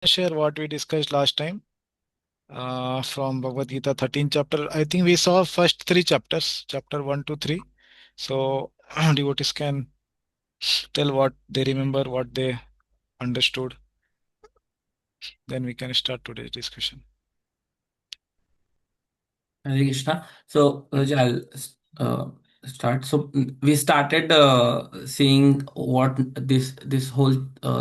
share what we discussed last time from Bhagavad Gita 13th chapter. I think we saw first three chapters, chapter 1 to 3. So devotees can tell what they remember, what they understood. Then we can start today's discussion. Hare Krishna. So, Raja, I'll uh, start. So, we started seeing what this whole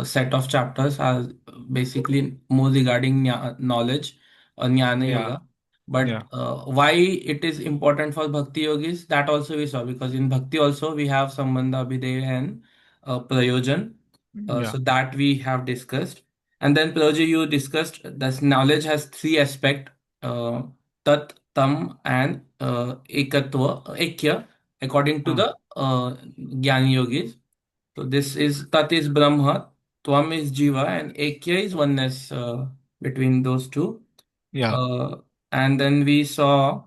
set of chapters are basically more regarding knowledge or jnana Yeah, yoga. But yeah, why it is important for bhakti yogis, that also we saw, because in bhakti also we have sambandha, abhideya, and prayojan. yeah, So that we have discussed. And then Prabhuji, you discussed that knowledge has three aspects. Tat, Tam, and Ekya, according to hmm, the Jnani Yogis. So this is Tat is Brahma, Tvam is Jiva, and Ekya is oneness between those two. yeah, Uh, and then we saw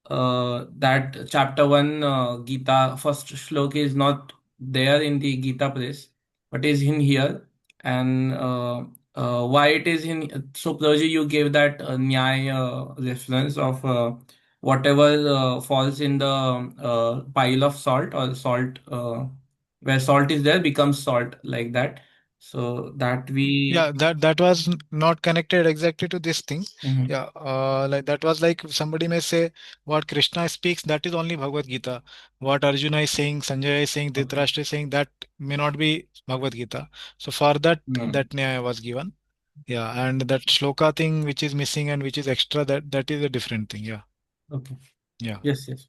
that chapter 1 Gita first shloka is not there in the Gita press, but is in here. And why it is in, so Prabhuji, you gave that Nyaya reference of whatever falls in the pile of salt, or salt, where salt is there becomes salt, like that. So that we. yeah. That was not connected exactly to this thing. Mhm. Yeah, like that was like somebody may say what Krishna speaks, that is only Bhagavad Gita. What Arjuna is saying, Sanjay is saying, Okay. Dhritarashtra is saying, that may not be Bhagavad Gita. So for that, Mm. that Nyaya was given. Yeah, and that shloka thing which is missing and which is extra, that is a different thing. Yeah, Okay. yeah, Yes, yes.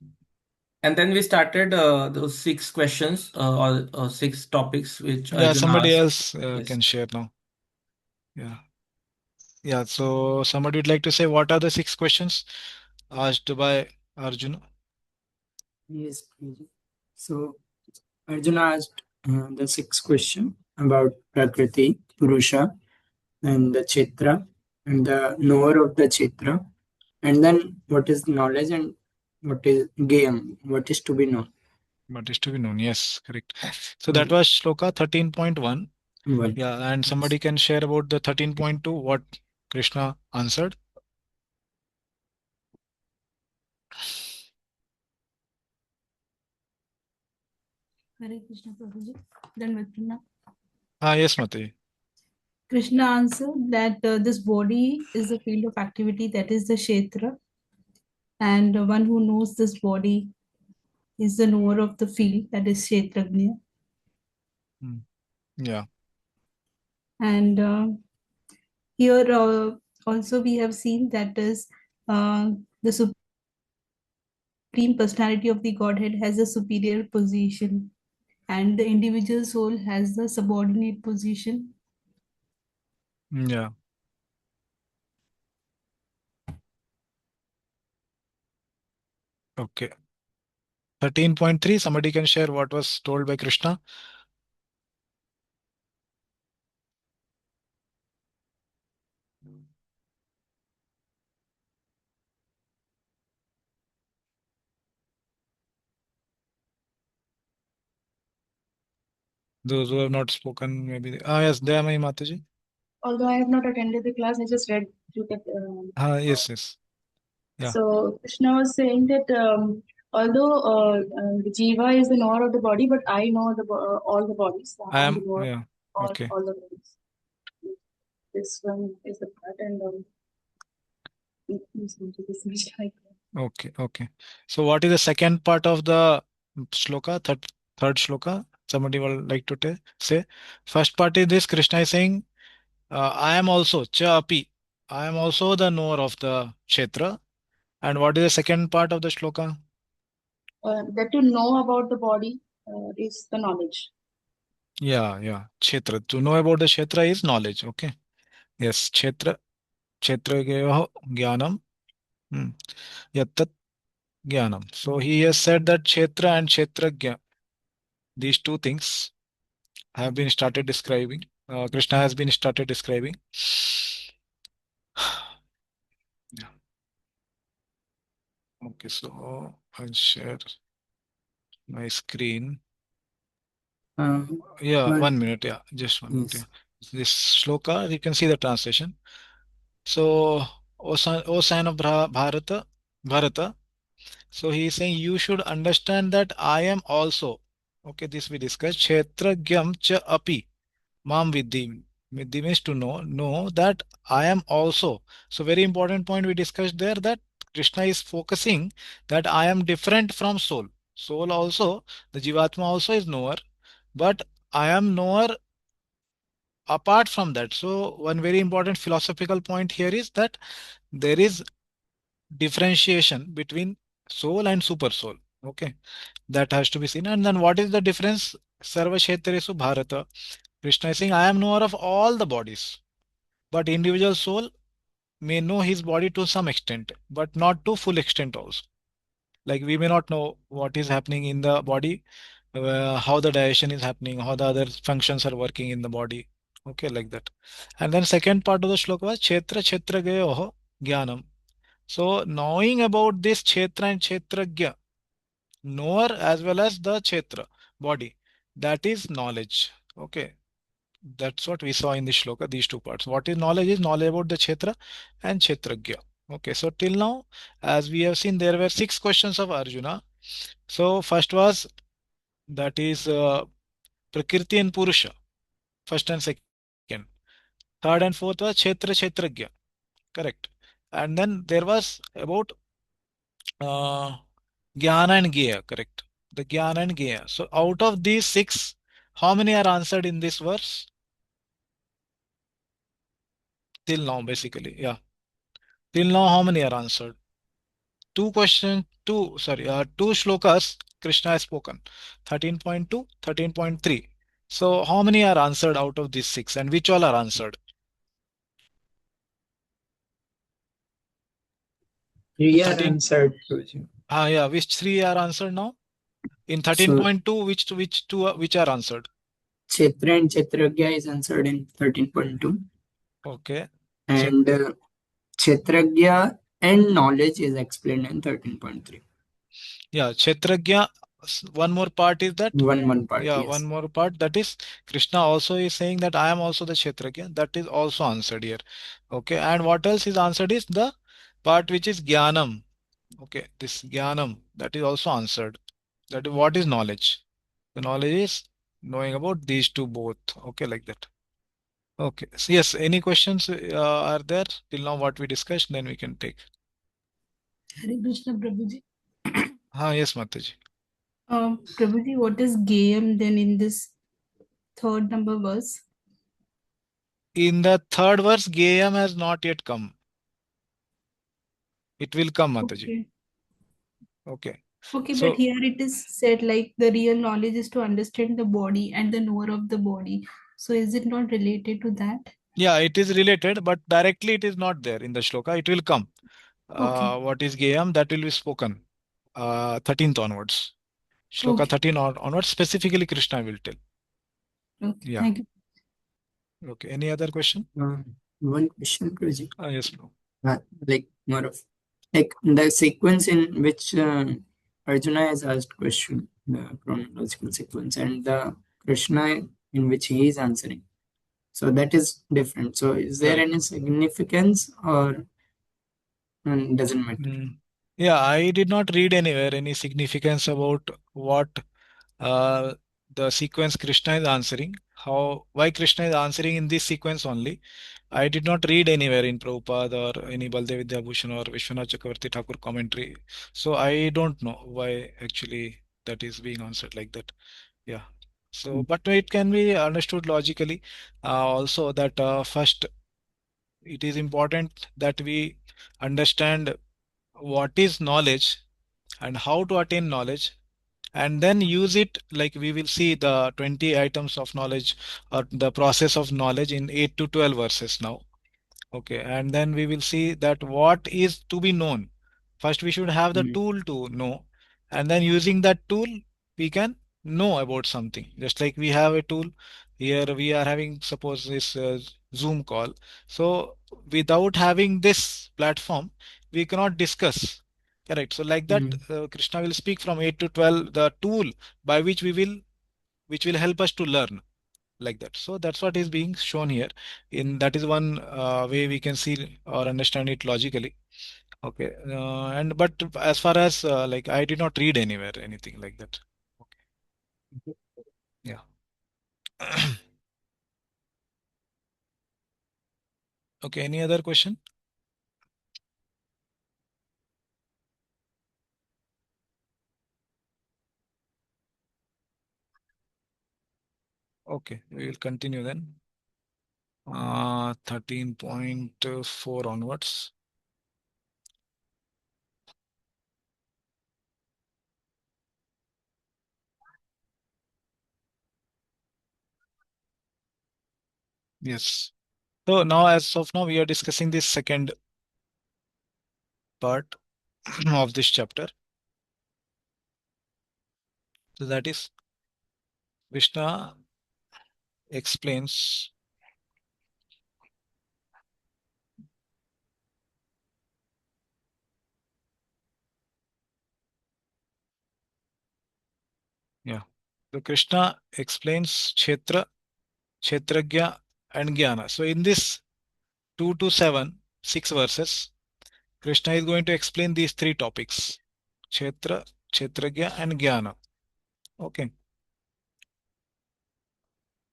And then we started those six questions, or six topics which yeah. Arjuna Somebody asked. else Yes. can share now. Yeah, yeah. So somebody would like to say what are the six questions asked by Arjuna? Yes, Prabhuji. So Arjuna asked the sixth question about Prakriti, Purusha, and the Kshetra, and the knower of the Kshetra, and then what is knowledge and what is Gayam, what is to be known. What is to be known? Yes, correct. So that So, was shloka 13.1. one. Yeah, and Yes. somebody can share about the 13.2, what Krishna answered. Hare Krishna Prabhuji. Then Viprana. Ah, yes, Mataji. Krishna answered that this body is the field of activity, that is the Kshetra, and one who knows this body is the knower of the field, that is Kshetrajna. Hmm. Yeah, And here also we have seen that is the Supreme Personality of the Godhead has a superior position, and the individual soul has the subordinate position. yeah. Okay. 13.3, somebody can share what was told by Krishna. Those who have not spoken, maybe. Ah, yes, there, my Mataji. Although I have not attended the class, I just read through that. Ah, yes, yes. Yeah. So Krishna was saying that although the jiva is the knower of the body, but I know all the bodies. I I'm the am, knower yeah. of Okay. all the bodies. This one is the part, and this is like Okay, okay. So what is the second part of the shloka, third shloka? Somebody would like to say. First part is this, Krishna is saying, I am also, cha api. I am also the knower of the kshetra. And what is the second part of the shloka? that to know about the body is the knowledge. Yeah, yeah. Kshetra. To know about the kshetra is knowledge. Okay. Yes. Kshetra jnanam. Hmm. Yattat jnanam. So he has said that kshetra and kshetragya, these two things have been started describing. Krishna has been started describing. Yeah. Okay, so I'll share my screen. Uh, Yeah, one. 1 minute. Yeah, just 1 minute. Yes. Yeah. this shloka, you can see the translation. So, O son of Bharata. So he is saying you should understand that I am also. Okay, this we discussed. Kshetragyam cha api mam vidhi. Vidhi means to know. Know that I am also. So very important point we discussed there, that Krishna is focusing that I am different from soul. Soul also, the Jivatma also is knower, but I am knower apart from that. So one very important philosophical point here is that there is differentiation between soul and super soul. Okay, that has to be seen. And then what is the difference? Sarva Kshetresu Bharata. Krishna is saying, I am knower of all the bodies, but individual soul may know his body to some extent, but not to full extent also. Like we may not know what is happening in the body, how the digestion is happening, how the other functions are working in the body. Okay, like that. And then second part of the shloka was Kshetra Kshetragayoho Jnanam. So knowing about this Kshetra and Kshetragya, knower as well as the Kshetra body, that is knowledge. Okay, that's what we saw in the shloka, these two parts. What is knowledge? Is knowledge about the Kshetra and Kshetragya. Okay, so till now, as we have seen, there were 6 questions of Arjuna. So first was, that is Prakriti and Purusha, first and second. Third and fourth was Kshetra Kshetragya, correct. And then there was about uh, Jnana and Gya, correct. The Jnana and Gya. So out of these 6, how many are answered in this verse? Till now, basically. Yeah. Till now, how many are answered? Two shlokas Krishna has spoken. 13.2, 13.3. So how many are answered out of these 6, and which all are answered? Three are 13. answered, Guruji. Yeah, which 3 are answered now? In So 13.2, which are answered? Kshetra and Kshetragya is answered in 13.2. Okay. And Kshetragya and knowledge is explained in 13.3. Yeah, Kshetragya, one more part is that. One part, Yeah, one yes. more part, that is Krishna also is saying that I am also the Kshetragya. That is also answered here. Okay, and what else is answered is the part which is Jnanam. Okay, this Jnanam, that is also answered. That is what is knowledge. The knowledge is knowing about these two both. Okay, like that. Okay, so yes, any questions are there till now what we discussed? Then we can take. Hare Krishna Prabhuji. Yes, Mataji. Prabhuji, what is Gayam then in this third number verse? In the third verse, Gayam has not yet come. It will come, Mataji. Okay. Okay. Okay, but So here it is said like the real knowledge is to understand the body and the knower of the body. So is it not related to that? yeah, it is related, but directly it is not there in the shloka. It will come. Okay. What is Gayam? That will be spoken 13th onwards. Shloka Okay. 13 onwards, specifically Krishna will tell. Okay. Yeah. Thank you. Okay. Any other question? One question, Guruji. Yes, bro. Like more of like the sequence in which Arjuna has asked question, the chronological sequence, and the Krishna in which he is answering. So that is different. So is there Correct. any significance or doesn't matter? Yeah, I did not read anywhere any significance about what uh, the sequence Krishna is answering. Why Krishna is answering in this sequence only. I did not read anywhere in Prabhupada or any Baldev Vidyabhushan or Vishwanath Chakravarti Thakur commentary. So I don't know why actually that is being answered like that. Yeah. So, but it can be understood logically also that first it is important that we understand what is knowledge and how to attain knowledge, and then use it. Like we will see the 20 items of knowledge or the process of knowledge in 8 to 12 verses now. Okay, and then we will see that what is to be known. First, we should have the Mm. tool to know, and then using that tool, we can know about something. Just like we have a tool here, we are having, suppose, this Zoom call. So, without having this platform, we cannot discuss. Correct. So, like that, Mm. Krishna will speak from 8 to 12, the tool by which which will help us to learn. like that. So that's what is being shown here. In that is one way we can see or understand it logically. Okay, and but as far as like I did not read anywhere anything like that. Okay. Yeah. Okay, any other question? Okay, we will continue then. 13.4 onwards. Yes. So now, as of now, we are discussing this second part of this chapter. So that is Krishna explains yeah. So Krishna explains Kshetra, Kshetragya and Jnana. So in this 2 to 7, 6 verses, Krishna is going to explain these three topics. Kshetra, Kshetragya and Jnana. Okay.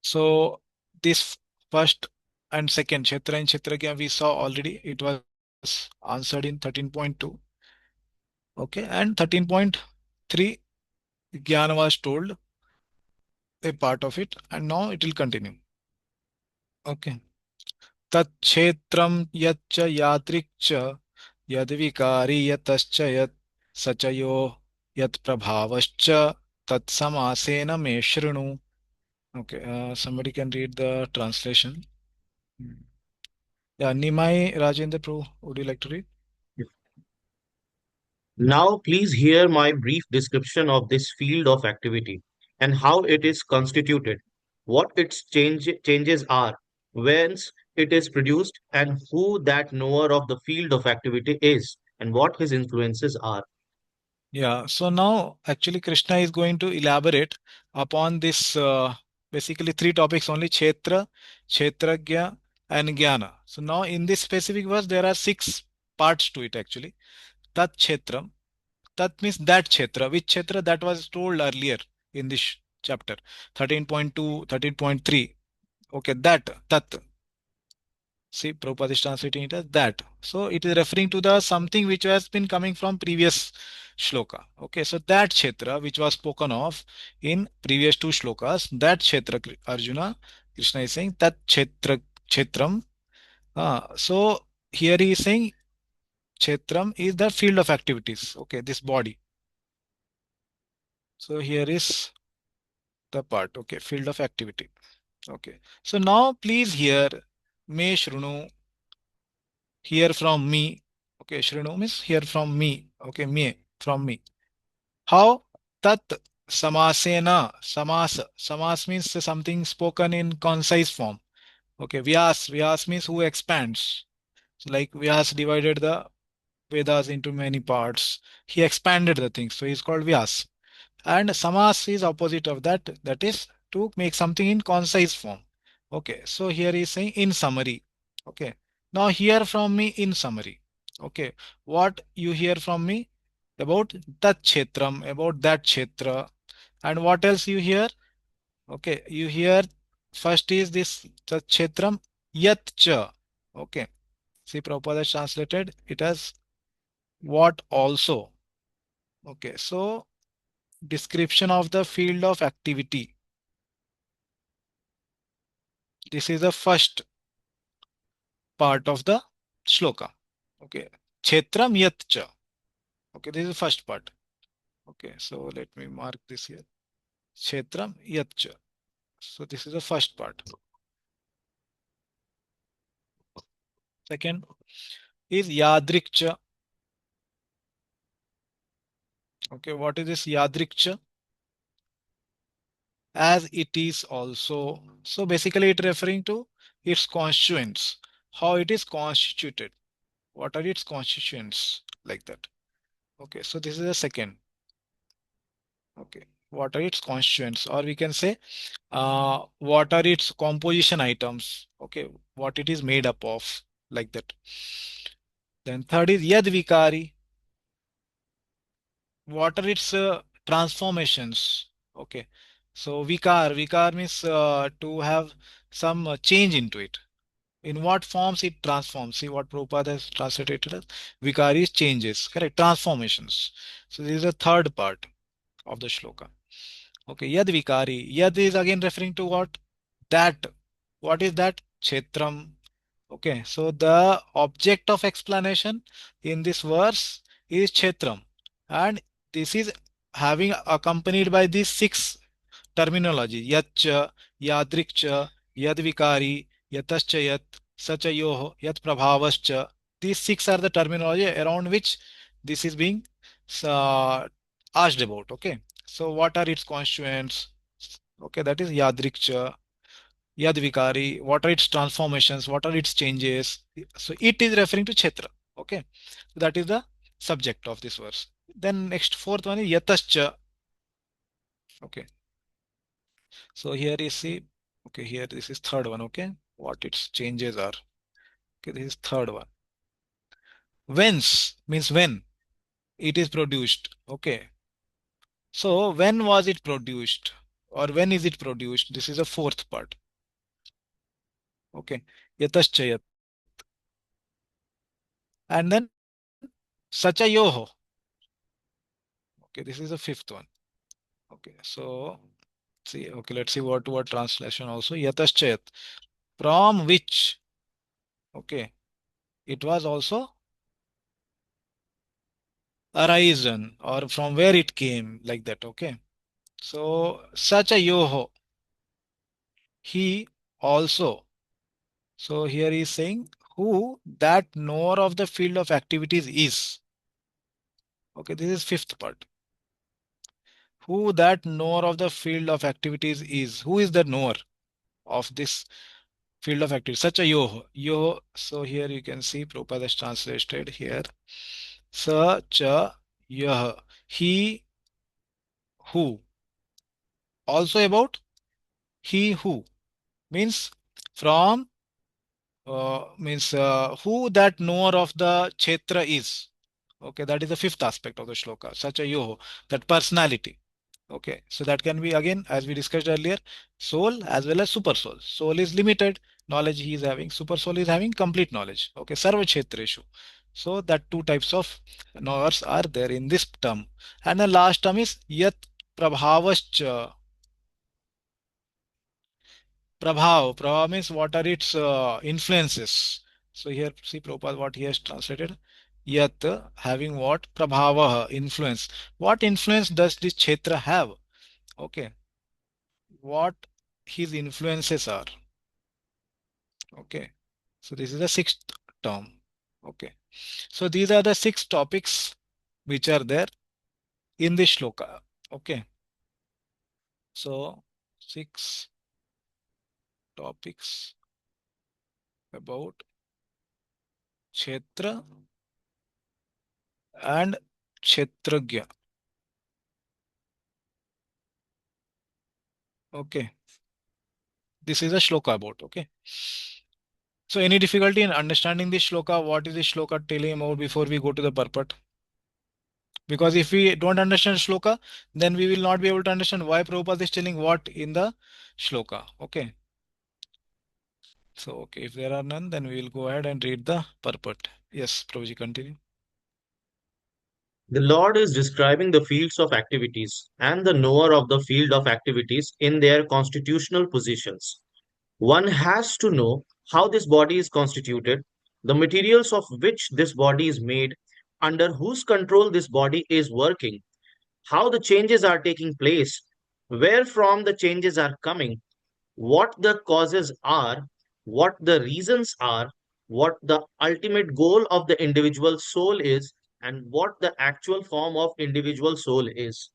So this first and second Kshetra and Kshetragya we saw already. It was answered in 13.2. Okay. And 13.3 Jnana was told a part of it, and now it will continue. Okay. Tatchetram yaccha yatrikcha yadvikari yatascha yat sachayo yat prabhavascha tat samasena me shrinu. Okay, somebody can read the translation. Hmm. Yeah, Nimai Rajendra Prabhu, would you like to read? Now, please hear my brief description of this field of activity and how it is constituted, what its changes are, whence it is produced, and who that knower of the field of activity is, and what his influences are. Yeah, so now actually Krishna is going to elaborate upon this basically three topics only: Kshetra, Kshetragya, and Jnana. So now in this specific verse, there are six parts to it actually. Tat Kshetram. Tat means that Kshetra. Which Kshetra? That was told earlier in this chapter 13.2, 13.3. Okay, that Tat. See, Prabhupada is translating it as that. So it is referring to the something which has been coming from previous shloka. Okay, so that Kshetra which was spoken of in previous two shlokas, that Kshetra Arjuna, Krishna is saying that Kshetram. So here he is saying Kshetram is the field of activities. Okay, this body. So here is the part. Okay, field of activity. Okay, so now please hear Me Shrunu, hear from me. Okay, Shrinu means hear from me. Okay, me, from me. How? Tat samasena. Samas means something spoken in concise form. Okay, Vyas means who expands. So like Vyas divided the Vedas into many parts. He expanded the things. So he's called Vyas. And samas is opposite of that. That is to make something in concise form. Okay, so here he is saying in summary. Okay, now hear from me in summary. Okay, what you hear from me about that kshetram, about that kshetra, and what else you hear? Okay, you hear first is this tat kshetram yat cha. Okay, see Prabhupada has translated it as what also. Okay, so description of the field of activity. This is the first part of the shloka. Okay. Kshetram yatcha. Okay, this is the first part. Okay, so let me mark this here. Kshetram yatcha. So this is the first part. Second is yadrikcha. Okay, what is this yadrikcha? As it is also. So basically it referring to its constituents, how it is constituted. What are its constituents like that? Okay, so this is the second. Okay. what are its constituents, or we can say what are its composition items, okay, what it is made up of, like that. Then third is yad vikari, what are its transformations, okay. So vikar means to have some change into it. In what forms it transforms? See what Prabhupada has translated as vikari is changes, correct? Transformations. So this is the third part of the shloka. Okay, yad vikari. Yad is again referring to what? That. What is that? Kshetram. Okay, so the object of explanation in this verse is Kshetram. And this is having accompanied by these six terminology. Yatcha, yadrikcha, yadvikari, yatascha yat, sachayoh, yat prabhavascha. These six are the terminology around which this is being uh, asked about. Okay. So what are its constituents? Okay, that is yadrikcha, yadvikari. What are its transformations? What are its changes? So it is referring to Kshetra. Okay. That is the subject of this verse. Then next fourth one is yatascha. Okay. So here you see, okay, here this is third one, okay, what its changes are. Okay, this is third one. Whence means when it is produced. Okay, so when was it produced or when is it produced? This is the fourth part. Okay, yataschayat. And then sachayoho. Okay, this is the fifth one. Okay, so see, okay, let's see what translation also. Yataschayat, from which, okay, it was also arisen or from where it came, like that. Okay, so such a yoho, he also. So here he is saying who that knower of the field of activities is. Okay, this is fifth part. Who that knower of the field of activities is. Who is the knower of this field of activity? Such a yoho. Yoho. So here you can see Prabhupada has translated here. Such a yah. He who. Also about he who. Means from means who that knower of the kshetra is. Okay, that is the fifth aspect of the shloka. Such a yoho, that personality. Okay, so that can be again, as we discussed earlier, soul as well as super soul. Soul is limited knowledge he is having. Super soul is having complete knowledge. Okay, sarva kshetreshu. So that two types of knowers are there in this term. And the last term is yat prabhavascha. Prabhav means what are its influences. So here see Prabhupada what he has translated. Yat having what? Prabhava influence. What influence does this kshetra have? Okay. What his influences are. Okay. So this is the sixth term. Okay. So these are the six topics which are there in this shloka. Okay. So six topics about kshetra and kshetragya. Okay. This is a shloka about. Okay. So any difficulty in understanding this shloka? What is this shloka telling about before we go to the purport? Because if we don't understand shloka, then we will not be able to understand why Prabhupada is telling what in the shloka. Okay. So, okay, if there are none, then we will go ahead and read the purport. Yes, Prabhuji, continue. The Lord is describing the fields of activities and the knower of the field of activities in their constitutional positions. One has to know how this body is constituted, the materials of which this body is made, under whose control this body is working, how the changes are taking place, where from the changes are coming, what the causes are, what the reasons are, what the ultimate goal of the individual soul is, and what the actual form of individual soul is.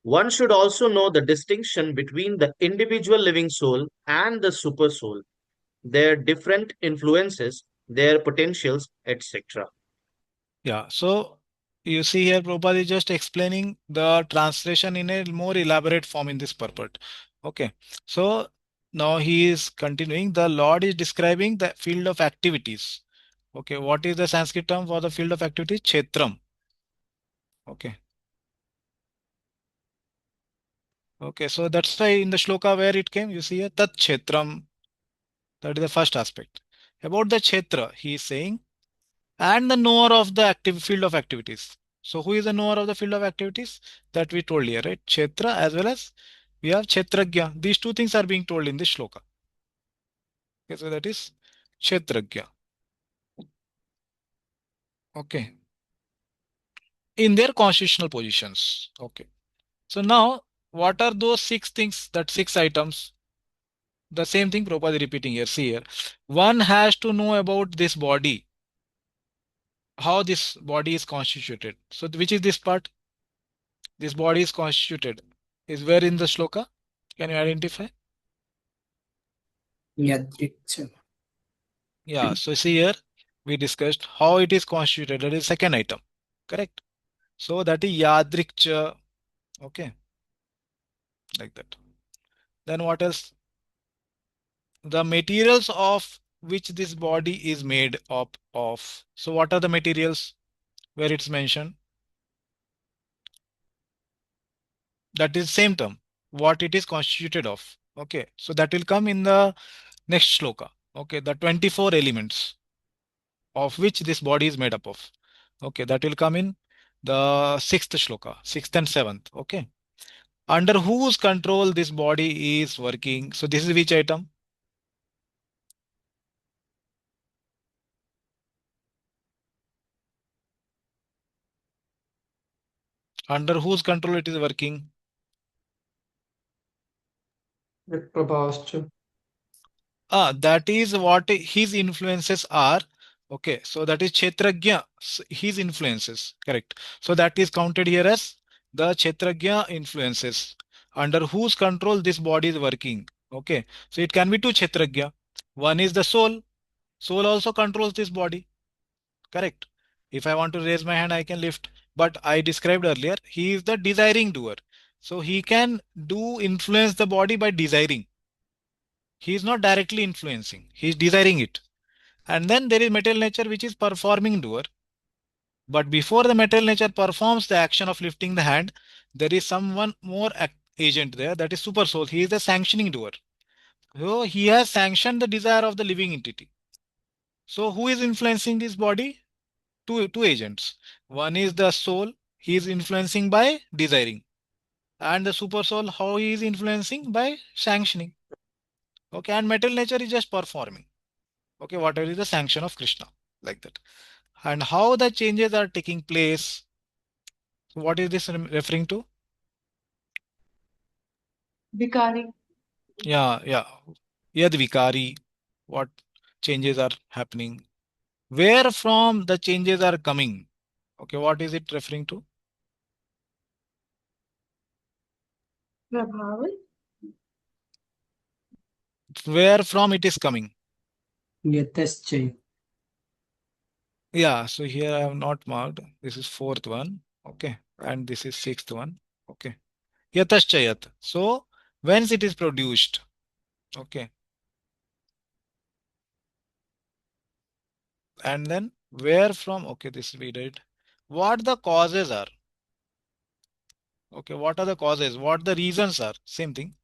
One should also know the distinction between the individual living soul and the super soul, their different influences, their potentials, etc. Yeah, so You see here, Prabhupada is just explaining the translation in a more elaborate form in this purport. Okay. So now he is continuing. The Lord is describing the field of activities. Okay. What is the Sanskrit term for the field of activity? Kshetram. Okay. Okay. So that's why in the shloka where it came, you see here, Tat Kshetram. That is the first aspect. About the Kshetra, he is saying, and the knower of the active field of activities. So who is the knower of the field of activities? That we told here, right? Kshetra as well as we have Kshetragya. These two things are being told in this shloka. Okay, so that is Kshetragya. Okay. In their constitutional positions. Okay. So now, what are those six things, that six items? The same thing Prabhupada is repeating here. See here. One has to know about this body, how this body is constituted. So which is this part? This body is constituted. Is where in the shloka? Can you identify? Yadriksha. Yeah, so see here, we discussed how it is constituted. That is second item. Correct. So that is yadrikcha. Okay, like that. Then what else? The materials of which this body is made up of. So what are the materials where it's mentioned? That is same term. What it is constituted of. Okay, so that will come in the next shloka. Okay, the 24 elements of which this body is made up of. Okay, that will come in the sixth shloka, sixth and seventh. Okay, under whose control this body is working. So this is which item? Under whose control it is working? Prabhascha. That is what his influences are. Okay, so that is Kshetragya, his influences. Correct. So that is counted here as the Kshetragya influences, under whose control this body is working. Okay, so it can be two Kshetragya. One is the soul. Soul also controls this body. Correct. If I want to raise my hand, I can lift. But I described earlier, he is the desiring doer. So he can do influence the body by desiring. He is not directly influencing. He is desiring it. And then there is material nature, which is performing doer. But before the material nature performs the action of lifting the hand, there is someone more agent there. That is super soul. He is the sanctioning doer. So he has sanctioned the desire of the living entity. So who is influencing this body? Two agents. One is the soul. He is influencing by desiring. And the super soul, how he is influencing? By sanctioning. Okay. And material nature is just performing. Okay. Whatever is the sanction of Krishna. Like that. And how the changes are taking place. So what is this referring to? Vikari. Yeah. Yeah. Yad vikari. What changes are happening? Where from the changes are coming? Okay. What is it referring to? Prabhavan. Where from it is coming? Yatascha. Yeah, so here I have not marked. This is fourth one. Okay. And this is sixth one. Okay. Yataschayat. So whence it is produced. Okay. And then where from? Okay, this we did. What the causes are. Okay, what are the causes? What the reasons are? Same thing.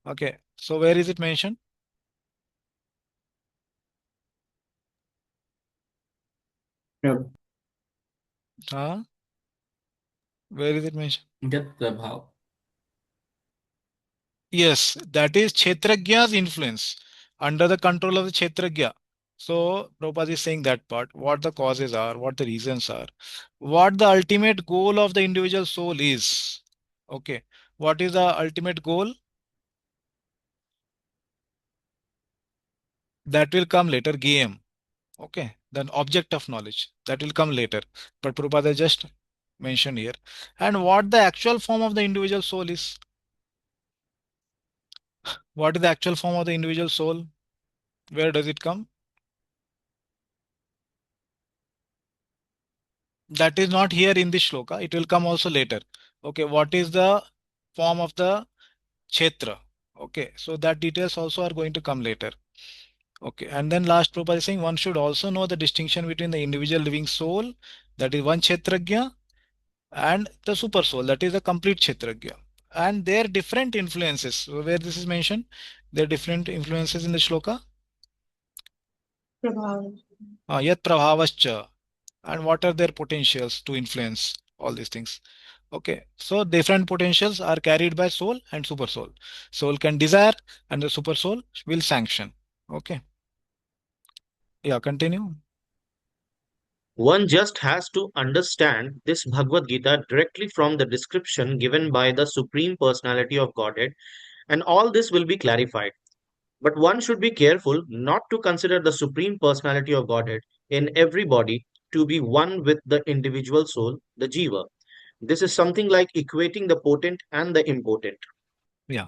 Okay. So where is it mentioned? Prabhu. Where is it mentioned? Yat Prabhav. Yes, that is Kshetragya's influence under the control of the Kshetragya. So Prabhupada is saying that part, what the causes are, what the reasons are, what the ultimate goal of the individual soul is. Okay. What is the ultimate goal? That will come later, game. Okay. Then object of knowledge. That will come later. But Prabhupada just mentioned here. And what the actual form of the individual soul is. What is the actual form of the individual soul? Where does it come? That is not here in this shloka. It will come also later. Okay, what is the form of the kshetra? Okay, so that details also are going to come later. Okay, and then last Prabhupada is saying one should also know the distinction between the individual living soul, that is one kshetragya, and the super soul, that is the complete kshetragya, and their different influences. So where this is mentioned, their different influences in the shloka. Prabhav. Yat prabhavascha, and what are their potentials to influence all these things. Okay, so different potentials are carried by soul and super soul. Soul can desire and the super soul will sanction. Okay, yeah, continue. One just has to understand this Bhagavad Gita directly from the description given by the Supreme Personality of Godhead, and all this will be clarified. But one should be careful not to consider the Supreme Personality of Godhead in every body to be one with the individual soul, the Jiva. This is something like equating the potent and the impotent. Yeah,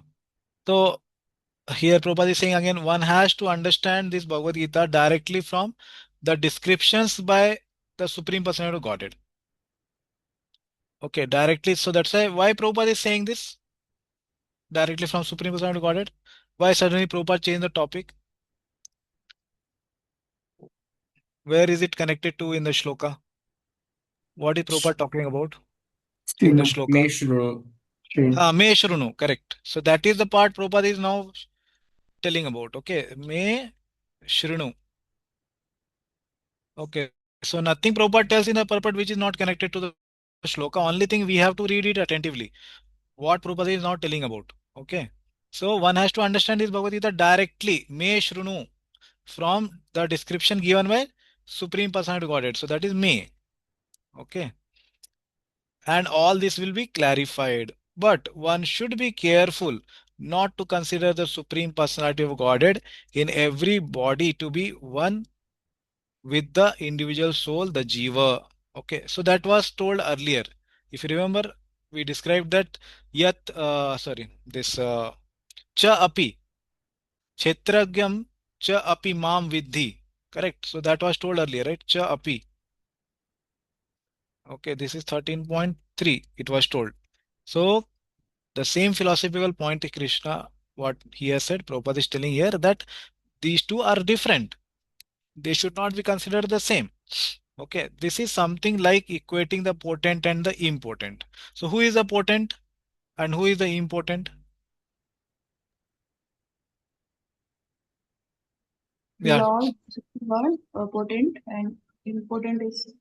so here Prabhupada is saying again, one has to understand this Bhagavad Gita directly from the descriptions by the Supreme Personality of Godhead. Okay, directly. So that's why Prabhupada is saying this directly from Supreme Personality of Godhead. Why suddenly Prabhupada changed the topic? Where is it connected to in the shloka? What is Prabhupada talking about in the Srinu, shloka? Meshru. Srinu. Me Shrunu, correct. So that is the part Prabhupada is now telling about. Okay, Me Shrunu. Okay, so nothing Prabhupada tells in the purport which is not connected to the shloka. Only thing we have to read it attentively. What Prabhupada is not telling about. Okay, so one has to understand this Bhagavad Gita directly. Me Shrunu, from the description given by Supreme Personality Godhead. So that is me. Okay, and all this will be clarified. But one should be careful not to consider the Supreme Personality of Godhead in every body to be one with the individual soul, the Jiva. Okay, so that was told earlier. If you remember, we described that this cha api, kshetragyam cha api mam vidhi. Correct. So that was told earlier, right? Cha api. Okay, this is 13.3. It was told. So the same philosophical point Krishna, what he has said, Prabhupada is telling here that these two are different. They should not be considered the same. Okay, this is something like equating the potent and the impotent. So who is the potent and who is the impotent? Yeah. Lord is God, potent, and impotent is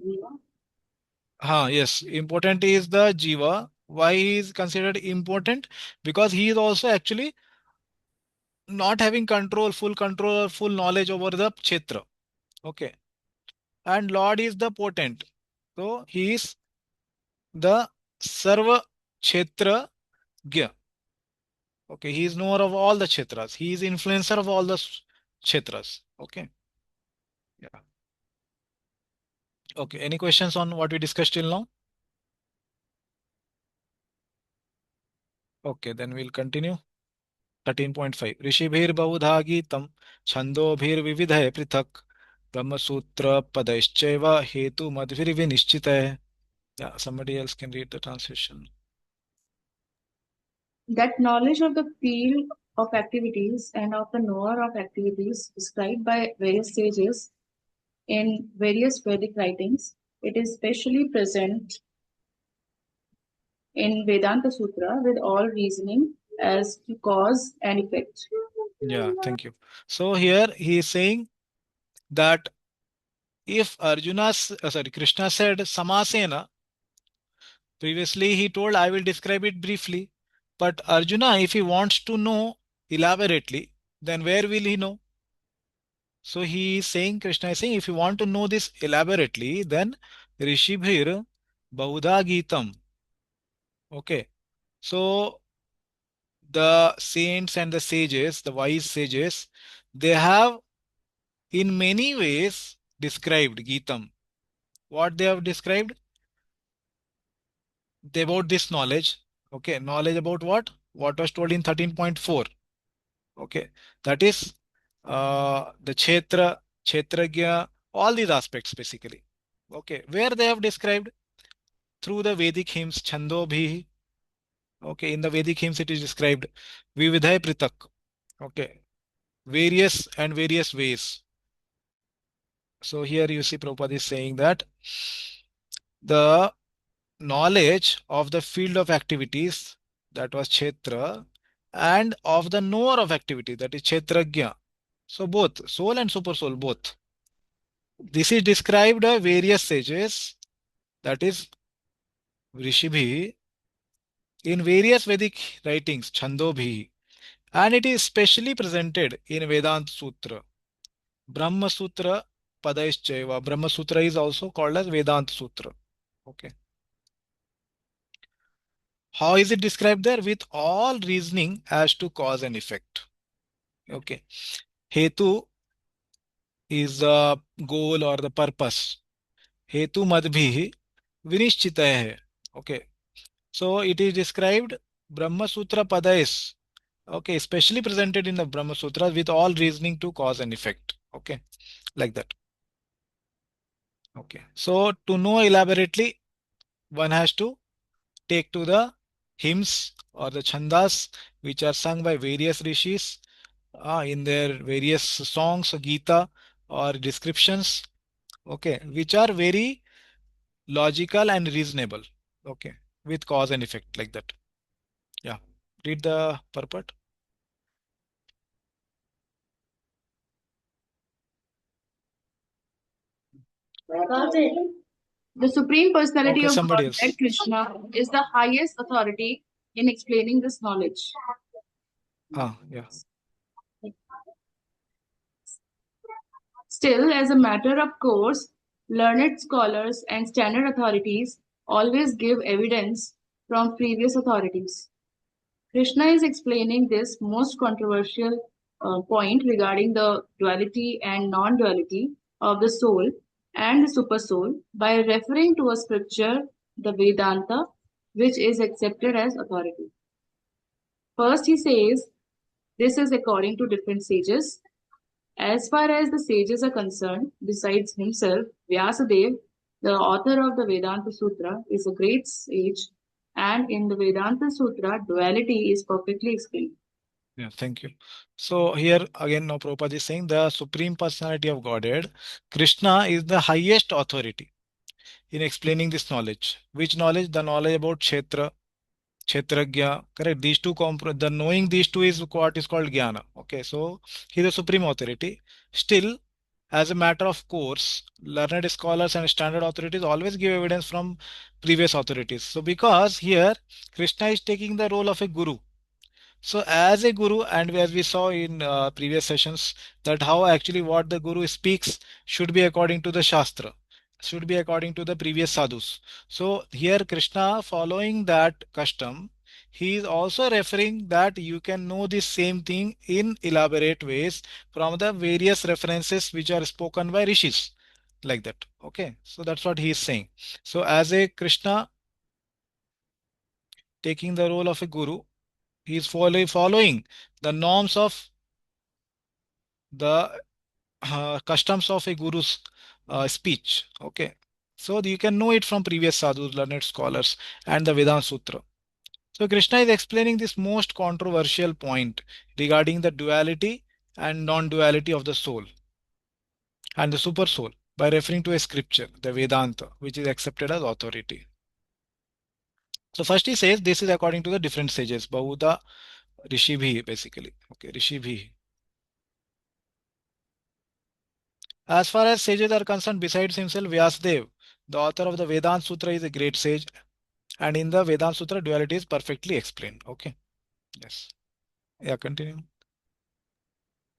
Jiva. Yes, important is the Jiva. Why he is considered important? Because he is also actually not having control or full knowledge over the kshetra. Okay. And Lord is the potent. So he is the Sarva Kshetra Gya. Okay, he is knower of all the kshetras. He is influencer of all the kshetras. Okay. Yeah. Okay. Any questions on what we discussed till now? Okay, then we'll continue. 13.5. Rishibhir Bahudha Gitam Chandobhir Vividhay Prithak Brahma Sutra Padaishchaiva Hetu Madhvir Vinishchitay. Yeah, somebody else can read the translation. That knowledge of the field of activities and of the knower of activities described by various sages in various Vedic writings, it is specially present in Vedanta Sutra with all reasoning as to cause and effect. Yeah, thank you. So here he is saying that if Krishna said Samasena, previously he told I will describe it briefly. But Arjuna, if he wants to know elaborately, then where will he know? So he is saying, Krishna is saying, if you want to know this elaborately, then Rishibhir Bahudha Gitam. Okay. So the saints and the sages, the wise sages, they have in many ways described Gitam. What they have described? They about this knowledge. Okay. Knowledge about what? What was told in 13.4. Okay. That is the Kshetragya, all these aspects basically. Okay, where they have described? Through the Vedic hymns, Chandobhi. Okay, in the Vedic hymns it is described Vividhai Pritak. Okay, various ways. So here you see Prabhupada is saying that the knowledge of the field of activities, that was Kshetra, and of the knower of activity, that is Kshetragya. So both soul and super soul, both. This is described by various sages, that is Rishibhi, in various Vedic writings, Chandobhi, and it is specially presented in Vedanta Sutra. Brahma Sutra Padaischaiva. Brahma Sutra is also called as Vedanta Sutra. Okay. How is it described there? With all reasoning as to cause and effect. Okay. Hetu is the goal or the purpose. Hetu madbhi vinishchitah hai. Okay. So it is described Brahma Sutra Padais. Okay, especially presented in the Brahma Sutras with all reasoning to cause and effect. Okay, like that. Okay, so to know elaborately, one has to take to the hymns or the chandas which are sung by various rishis in their various songs, Gita or descriptions. Okay, which are very logical and reasonable. Okay, with cause and effect like that. Yeah, read the purport. The Supreme Personality Okay, of somebody Godhead, else. Krishna, is the highest authority in explaining this knowledge. Yeah. Still, as a matter of course, learned scholars and standard authorities always give evidence from previous authorities. Krishna is explaining this most controversial point regarding the duality and non duality of the soul and the supersoul by referring to a scripture, the Vedanta, which is accepted as authority. First, he says this is according to different sages. As far as the sages are concerned, besides himself, Vyasadeva, the author of the Vedanta Sutra, is a great sage, and in the Vedanta Sutra, duality is perfectly explained. Yeah, thank you. So here again, now Prabhupada is saying the Supreme Personality of Godhead, Krishna is the highest authority in explaining this knowledge. Which knowledge? The knowledge about Kshetra, Kshetragya, correct? These two, the knowing these two is what is called Jnana. Okay, so he is the Supreme Authority. Still, as a matter of course, learned scholars and standard authorities always give evidence from previous authorities. So because here, Krishna is taking the role of a guru. So as a guru, and as we saw in previous sessions, that how actually what the guru speaks should be according to the Shastra, should be according to the previous sadhus. So here Krishna, following that custom, he is also referring that you can know this same thing in elaborate ways from the various references which are spoken by rishis, like that. Okay, so that's what he is saying. So as a Krishna taking the role of a guru, he is following the norms of the customs of a guru's speech. Okay, so you can know it from previous sadhus, learned scholars, and the Vedanta Sutra. So Krishna is explaining this most controversial point regarding the duality and non-duality of the soul and the super soul by referring to a scripture, the Vedanta, which is accepted as authority. So first he says this is according to the different sages, Bahuda Rishibhi, basically. Okay, Rishibhi. As far as sages are concerned, besides himself, Vyasadeva, the author of the Vedanta Sutra, is a great sage, and in the Vedanta Sutra, duality is perfectly explained. Okay. Yes. Yeah, continue.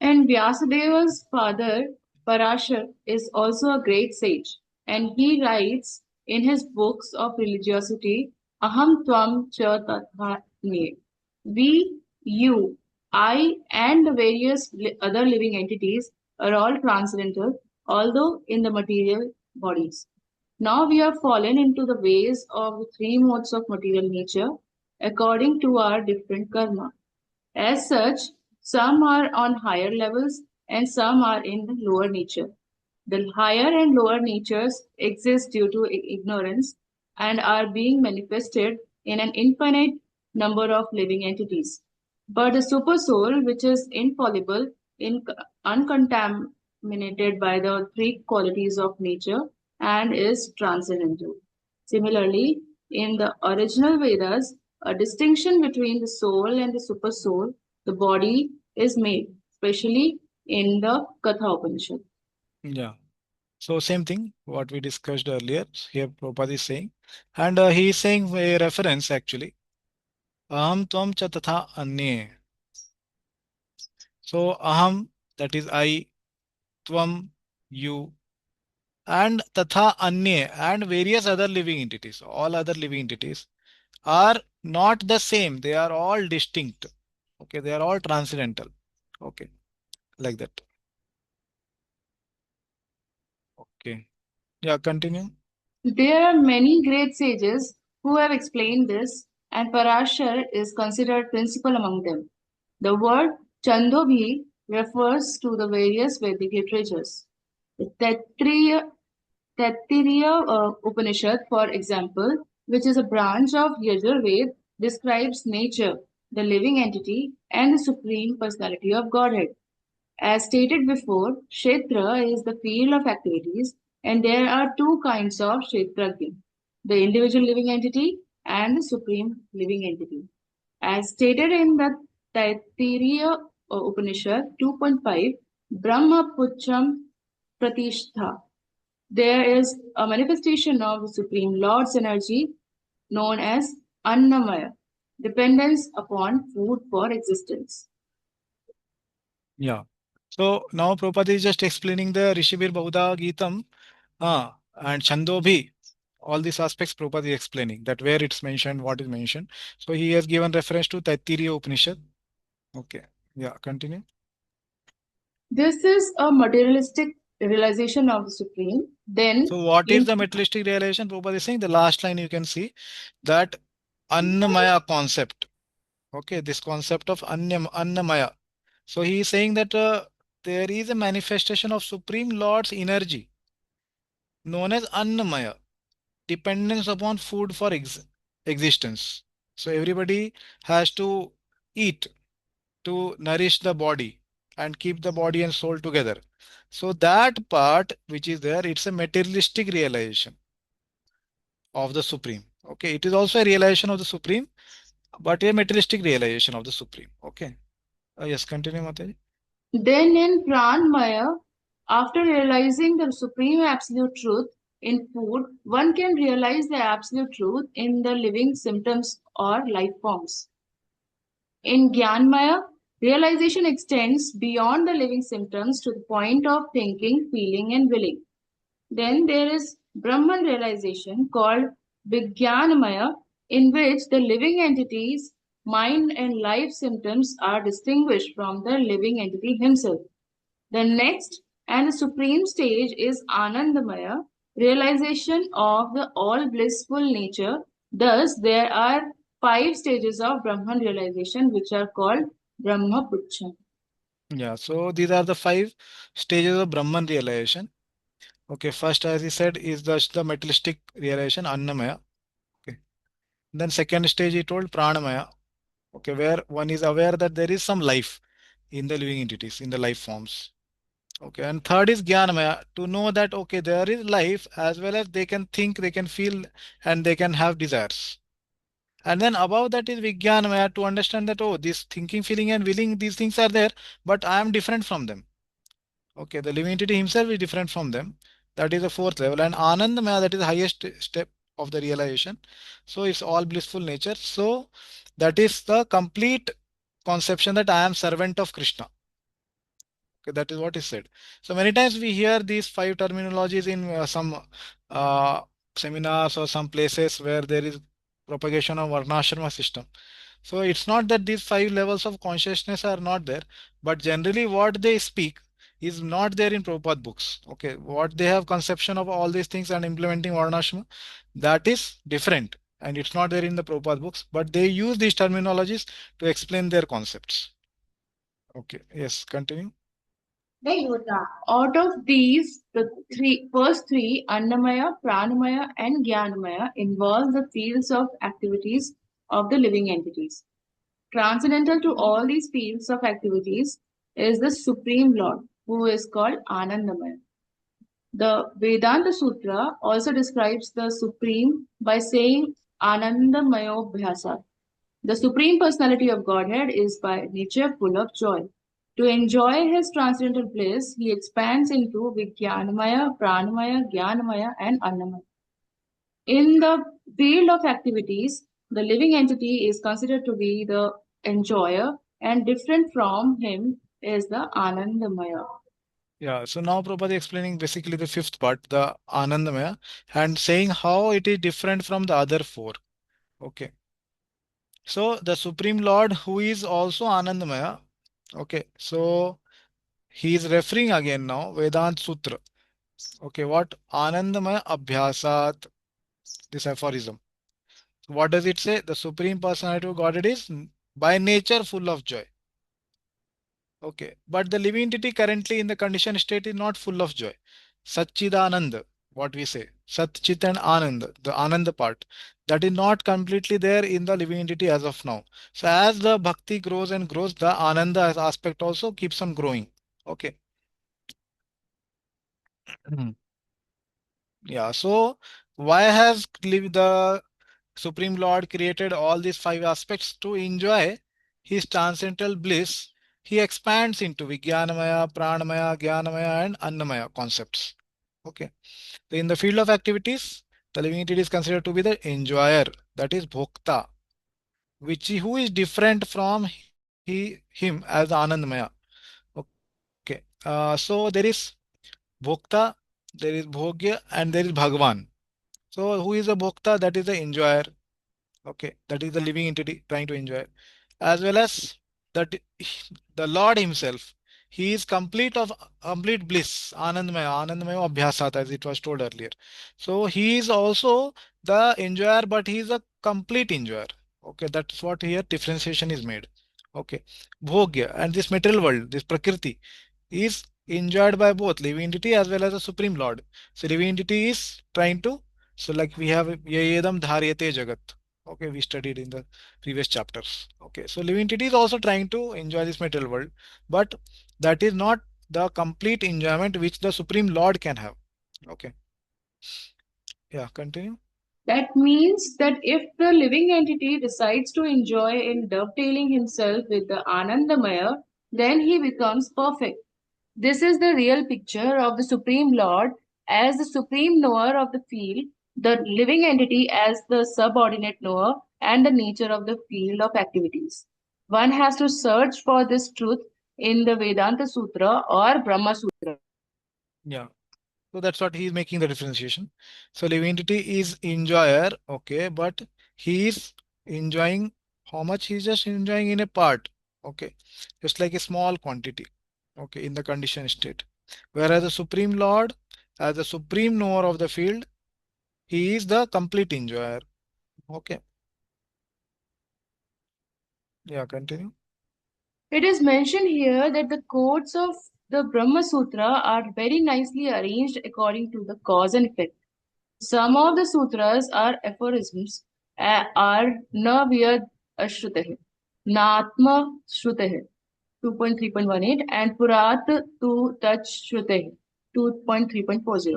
And Vyasadeva's father, Parashar, is also a great sage, and he writes in his books of religiosity, Aham Tvam Cha Tatthame. We, you, I, and the various other living entities are all transcendental, although in the material bodies. Now we have fallen into the ways of the three modes of material nature according to our different karma. As such, some are on higher levels and some are in the lower nature. The higher and lower natures exist due to ignorance and are being manifested in an infinite number of living entities. But the supersoul, which is infallible, uncontaminated by the three qualities of nature, and is transcendental. Similarly, in the original Vedas, a distinction between the soul and the supersoul, the body, is made, especially in the Katha Upanishad. Yeah. So same thing what we discussed earlier. Here Prabhupada is saying, and he is saying a reference actually. Aham tvam cha tatha anye. So aham, that is I, tvam, you, and tatha anye, and various other living entities. All other living entities are not the same. They are all distinct. Okay, they are all transcendental. Okay, like that. Okay. Yeah, continue. There are many great sages who have explained this, and Parashar is considered principal among them. The word Chandoghi refers to the various Vedic literatures. The Taittiriya Upanishad, for example, which is a branch of Yajurveda, describes nature, the living entity, and the supreme personality of Godhead. As stated before, Kshetra is the field of activities, and there are two kinds of Kshetrajna, the individual living entity and the supreme living entity. As stated in the Taittiriya Upanishad 2.5, Brahma Pucham Pratishtha, there is a manifestation of the Supreme Lord's energy known as Annamaya, dependence upon food for existence. Yeah. So now Prabhupada is just explaining the Rishibir Bahuda Gitam and Chandobhi. All these aspects Prabhupada is explaining that where it's mentioned, what is mentioned. So he has given reference to Taittiriya Upanishad. Okay. Yeah, continue. This is a materialistic realization of the Supreme. Then, So what is in the materialistic realization? Prabhupada is saying the last line you can see that Annamaya concept. Okay, this concept of Annamaya. So he is saying that there is a manifestation of Supreme Lord's energy known as Annamaya, dependence upon food for existence. So everybody has to eat to nourish the body and keep the body and soul together. So that part which is there, it's a materialistic realization of the Supreme. Okay, it is also a realization of the Supreme, but a materialistic realization of the Supreme. Okay. Yes, continue, Mataji. in Pranmaya, after realizing the Supreme Absolute Truth in food, one can realize the Absolute Truth in the living symptoms or life forms. In Gyanmaya, realization extends beyond the living symptoms to the point of thinking, feeling, and willing. Then there is Brahman realization called Vijnanamaya, in which the living entity's mind and life symptoms are distinguished from the living entity himself. The next and the supreme stage is Anandamaya, realization of the all blissful nature. Thus, there are five stages of Brahman realization which are called Brahma Pucham. Yeah, so these are the five stages of Brahman realization. Okay, first, as he said, is the materialistic realization, Annamaya. Okay. Then second stage he told Pranamaya. Okay, where one is aware that there is some life in the living entities, in the life forms. Okay, and third is Jnanamaya, to know that okay, there is life as well as they can think, they can feel, and they can have desires. And then above that is Vijnanamaya, to understand that oh, this thinking, feeling, and willing, these things are there, but I am different from them. Okay, the living entity himself is different from them. That is the fourth level. And Anandamaya, that is the highest step of the realization. So it's all blissful nature. So that is the complete conception that I am servant of Krishna. Okay, that is what is said. So many times we hear these five terminologies in some uh, seminars or some places where there is propagation of Varnashrama system. So it's not that these five levels of consciousness are not there, but generally what they speak is not there in Prabhupada books. Okay, what they have conception of all these things and implementing Varnashrama, that is different. And it's not there in the Prabhupada books, but they use these terminologies to explain their concepts. Okay, yes, continue. Out of these, the first three, Annamaya, Pranamaya, and Jnanamaya, involve the fields of activities of the living entities. Transcendental to all these fields of activities is the Supreme Lord, who is called Anandamaya. The Vedanta Sutra also describes the Supreme by saying Anandamayo Bhyasa. The Supreme Personality of Godhead is by nature full of joy. To enjoy his transcendental bliss, he expands into Vijnanamaya, Pranamaya, Jnanamaya, and Annamaya. In the field of activities, the living entity is considered to be the enjoyer, and different from him is the Anandamaya. Yeah, so now Prabhupada is explaining basically the fifth part, the Anandamaya, and saying how it is different from the other four. Okay. So the Supreme Lord, who is also Anandamaya, okay, so he is referring again now Vedant Sutra. Okay, what Anandamaya Abhyasat, this aphorism. What does it say? The Supreme Personality of Godhead is by nature full of joy. Okay, but the living entity currently in the conditioned state is not full of joy. Satchidananda, what we say, Sat Chit and Ananda, the Ananda part, that is not completely there in the living entity as of now. So as the bhakti grows and grows, the Ananda aspect also keeps on growing. Okay. Yeah, so why has the Supreme Lord created all these five aspects to enjoy his transcendental bliss? He expands into Vijnanamaya, Pranamaya, Jnanamaya, and Annamaya concepts. Okay. So in the field of activities, the living entity is considered to be the enjoyer, that is Bhokta, who is different from him as Anandamaya. Okay. So there is Bhokta, there is Bhogya, and there is Bhagavan. So who is a Bhokta? That is the enjoyer. Okay, that is the living entity trying to enjoy, as well as that the Lord Himself. He is complete bliss, Anandamaya Abhyasat, as it was told earlier. So He is also the enjoyer, but He is a complete enjoyer. Okay, that's what here differentiation is made. Okay, Bhogya and this material world, this Prakriti, is enjoyed by both living entity as well as the Supreme Lord. So living entity is trying to, so like we have Yayedam Dharyate Jagat. Okay, we studied in the previous chapters. Okay, so living entity is also trying to enjoy this material world, but that is not the complete enjoyment which the Supreme Lord can have. Okay, yeah, continue. That means that if the living entity decides to enjoy in dovetailing himself with the Anandamaya, then he becomes perfect. This is the real picture of the Supreme Lord as the supreme knower of the field, the living entity as the subordinate knower, and the nature of the field of activities. One has to search for this truth in the Vedanta Sutra or Brahma Sutra. Yeah. So that's what he is making the differentiation. So living entity is enjoyer, okay, but he is enjoying how much he is just enjoying in a part, okay, just like a small quantity, okay, in the conditioned state. Whereas the Supreme Lord, as the supreme knower of the field, he is the complete enjoyer. Okay, yeah, continue. It is mentioned here that the quotes of the Brahma Sutra are very nicely arranged according to the cause and effect. Some of the sutras are aphorisms, are na vyad ashrutah, natma shrutah, 2.3.18, and purat tu tach shrutah, 2.3.40.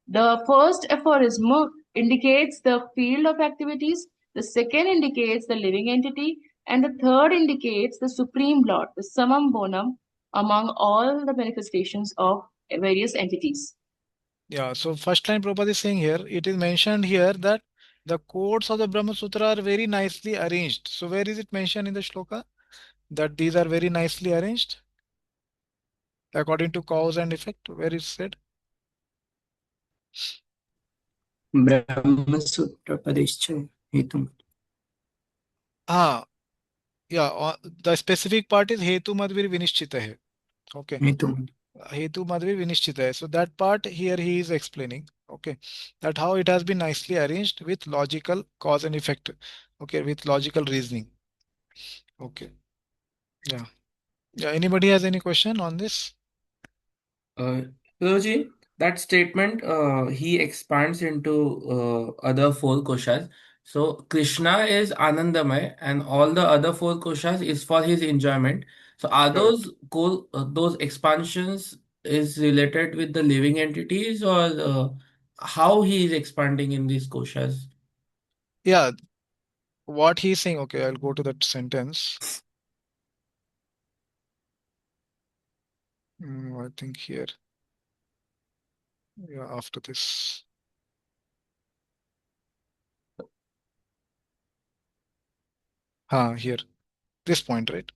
The first aphorism indicates the field of activities, the second indicates the living entity, and the third indicates the Supreme Lord, the summum bonum among all the manifestations of various entities. Yeah, so first line Prabhupada is saying here, it is mentioned here that the quotes of the Brahma Sutra are very nicely arranged. So where is it mentioned in the shloka that these are very nicely arranged according to cause and effect? Where is said? Brahma Sutra Padishcha Hetum. Ah, yeah, the specific part is Hetu Madhvir Vinishchita hai. Okay. Hetum. Hetu Madhvir Vinishchita hai. So that part here he is explaining. Okay. That how it has been nicely arranged with logical cause and effect. Okay. With logical reasoning. Okay. Yeah. Yeah. Anybody has any question on this? Prabhuji, that statement he expands into other four koshas. So Krishna is Anandamay, and all the other four koshas is for his enjoyment. So are Correct. those expansions is related with the living entities, or how he is expanding in these koshas? Yeah, what he's saying, okay, I'll go to that sentence. I think here, yeah, after this. Here, this point, right?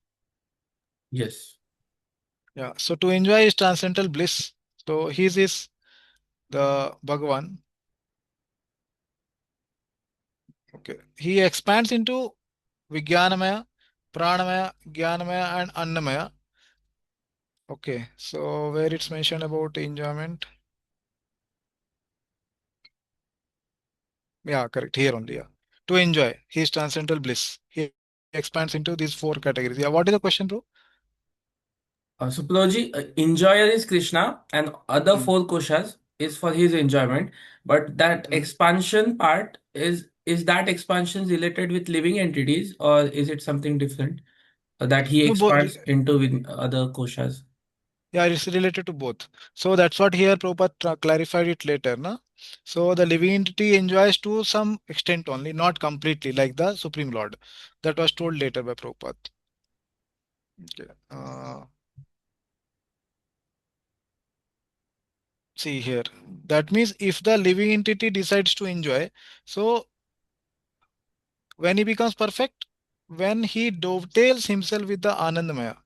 Yes. Yeah, so to enjoy his transcendental bliss, so his is the Bhagavan. Okay, he expands into Vijnanamaya, Pranamaya, Jnanamaya, and Annamaya. Okay, so where it's mentioned about enjoyment. Yeah, correct. Here only, yeah. To enjoy his transcendental bliss, he expands into these four categories. Yeah, what is the question, bro? So Prabhuji, enjoyer is Krishna, and other Hmm. four koshas is for his enjoyment. But that Hmm. expansion part is that expansion related with living entities, or is it something different that he No, expands into with other koshas? yeah, it's related to both. So that's what here Prabhupada clarified it later, na? So the living entity enjoys to some extent only, not completely, like the Supreme Lord. That was told later by Prabhupada. Okay. See here. That means if the living entity decides to enjoy, so when he becomes perfect, when he dovetails himself with the Anandamaya,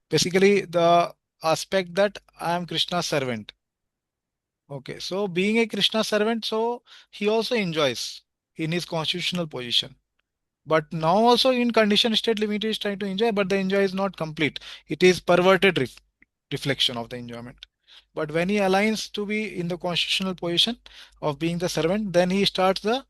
basically the aspect that I am Krishna's servant. Okay, so being a Krishna servant, so he also enjoys in his constitutional position. But now also in conditioned state, limit is trying to enjoy, but the enjoy is not complete. It is perverted reflection of the enjoyment. But when he aligns to be in the constitutional position of being the servant, then he starts the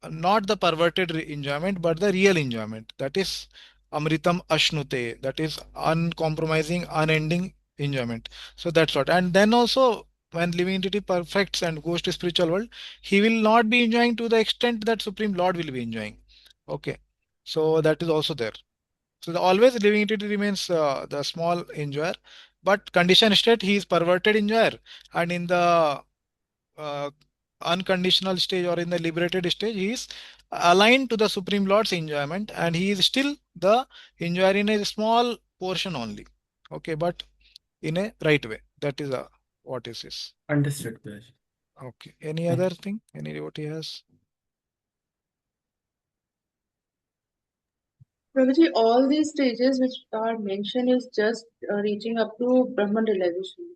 not the perverted enjoyment, but the real enjoyment. That is Amritam Ashnute. That is uncompromising, unending enjoyment. So that's what. And then also, when living entity perfects and goes to spiritual world, he will not be enjoying to the extent that Supreme Lord will be enjoying. Okay. So that is also there. So the always living entity remains the small enjoyer, but condition state he is perverted enjoyer, and in the uh, unconditional stage or in the liberated stage, he is aligned to the Supreme Lord's enjoyment and he is still the enjoyer in a small portion only. Okay, but in a right way. That is what is this. Understood, Prabhuji. Okay. Any Thank other you. thing? Any devotee has? Prabhuji, all these stages which are mentioned is just reaching up to Brahman realization.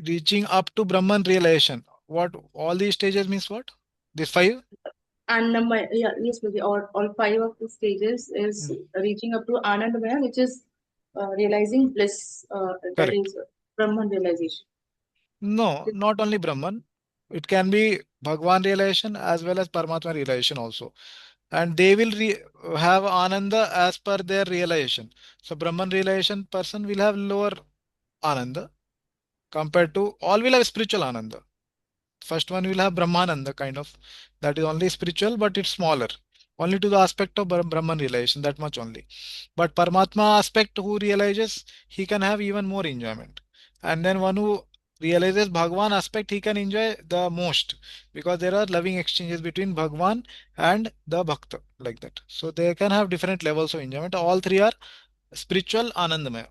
Reaching up to Brahman realization. What all these stages means what? These five? Annamaya, yeah, yes, Prabhuji, all five of the stages is Hmm. reaching up to Anandamaya, which is realizing bliss, that Correct. is Brahman realization. No, not only Brahman. It can be Bhagwan realization as well as Paramatma realization also. And they will have Ananda as per their realization. So Brahman realization person will have lower Ananda compared to all will have spiritual Ananda. First one will have Brahmananda kind of. That is only spiritual, but it's smaller. Only to the aspect of Brahman realization, that much only. But Paramatma aspect who realizes, he can have even more enjoyment. And then one who realizes Bhagwan aspect, he can enjoy the most because there are loving exchanges between Bhagwan and the Bhakta like that. So they can have different levels of enjoyment. All three are spiritual Anandamaya.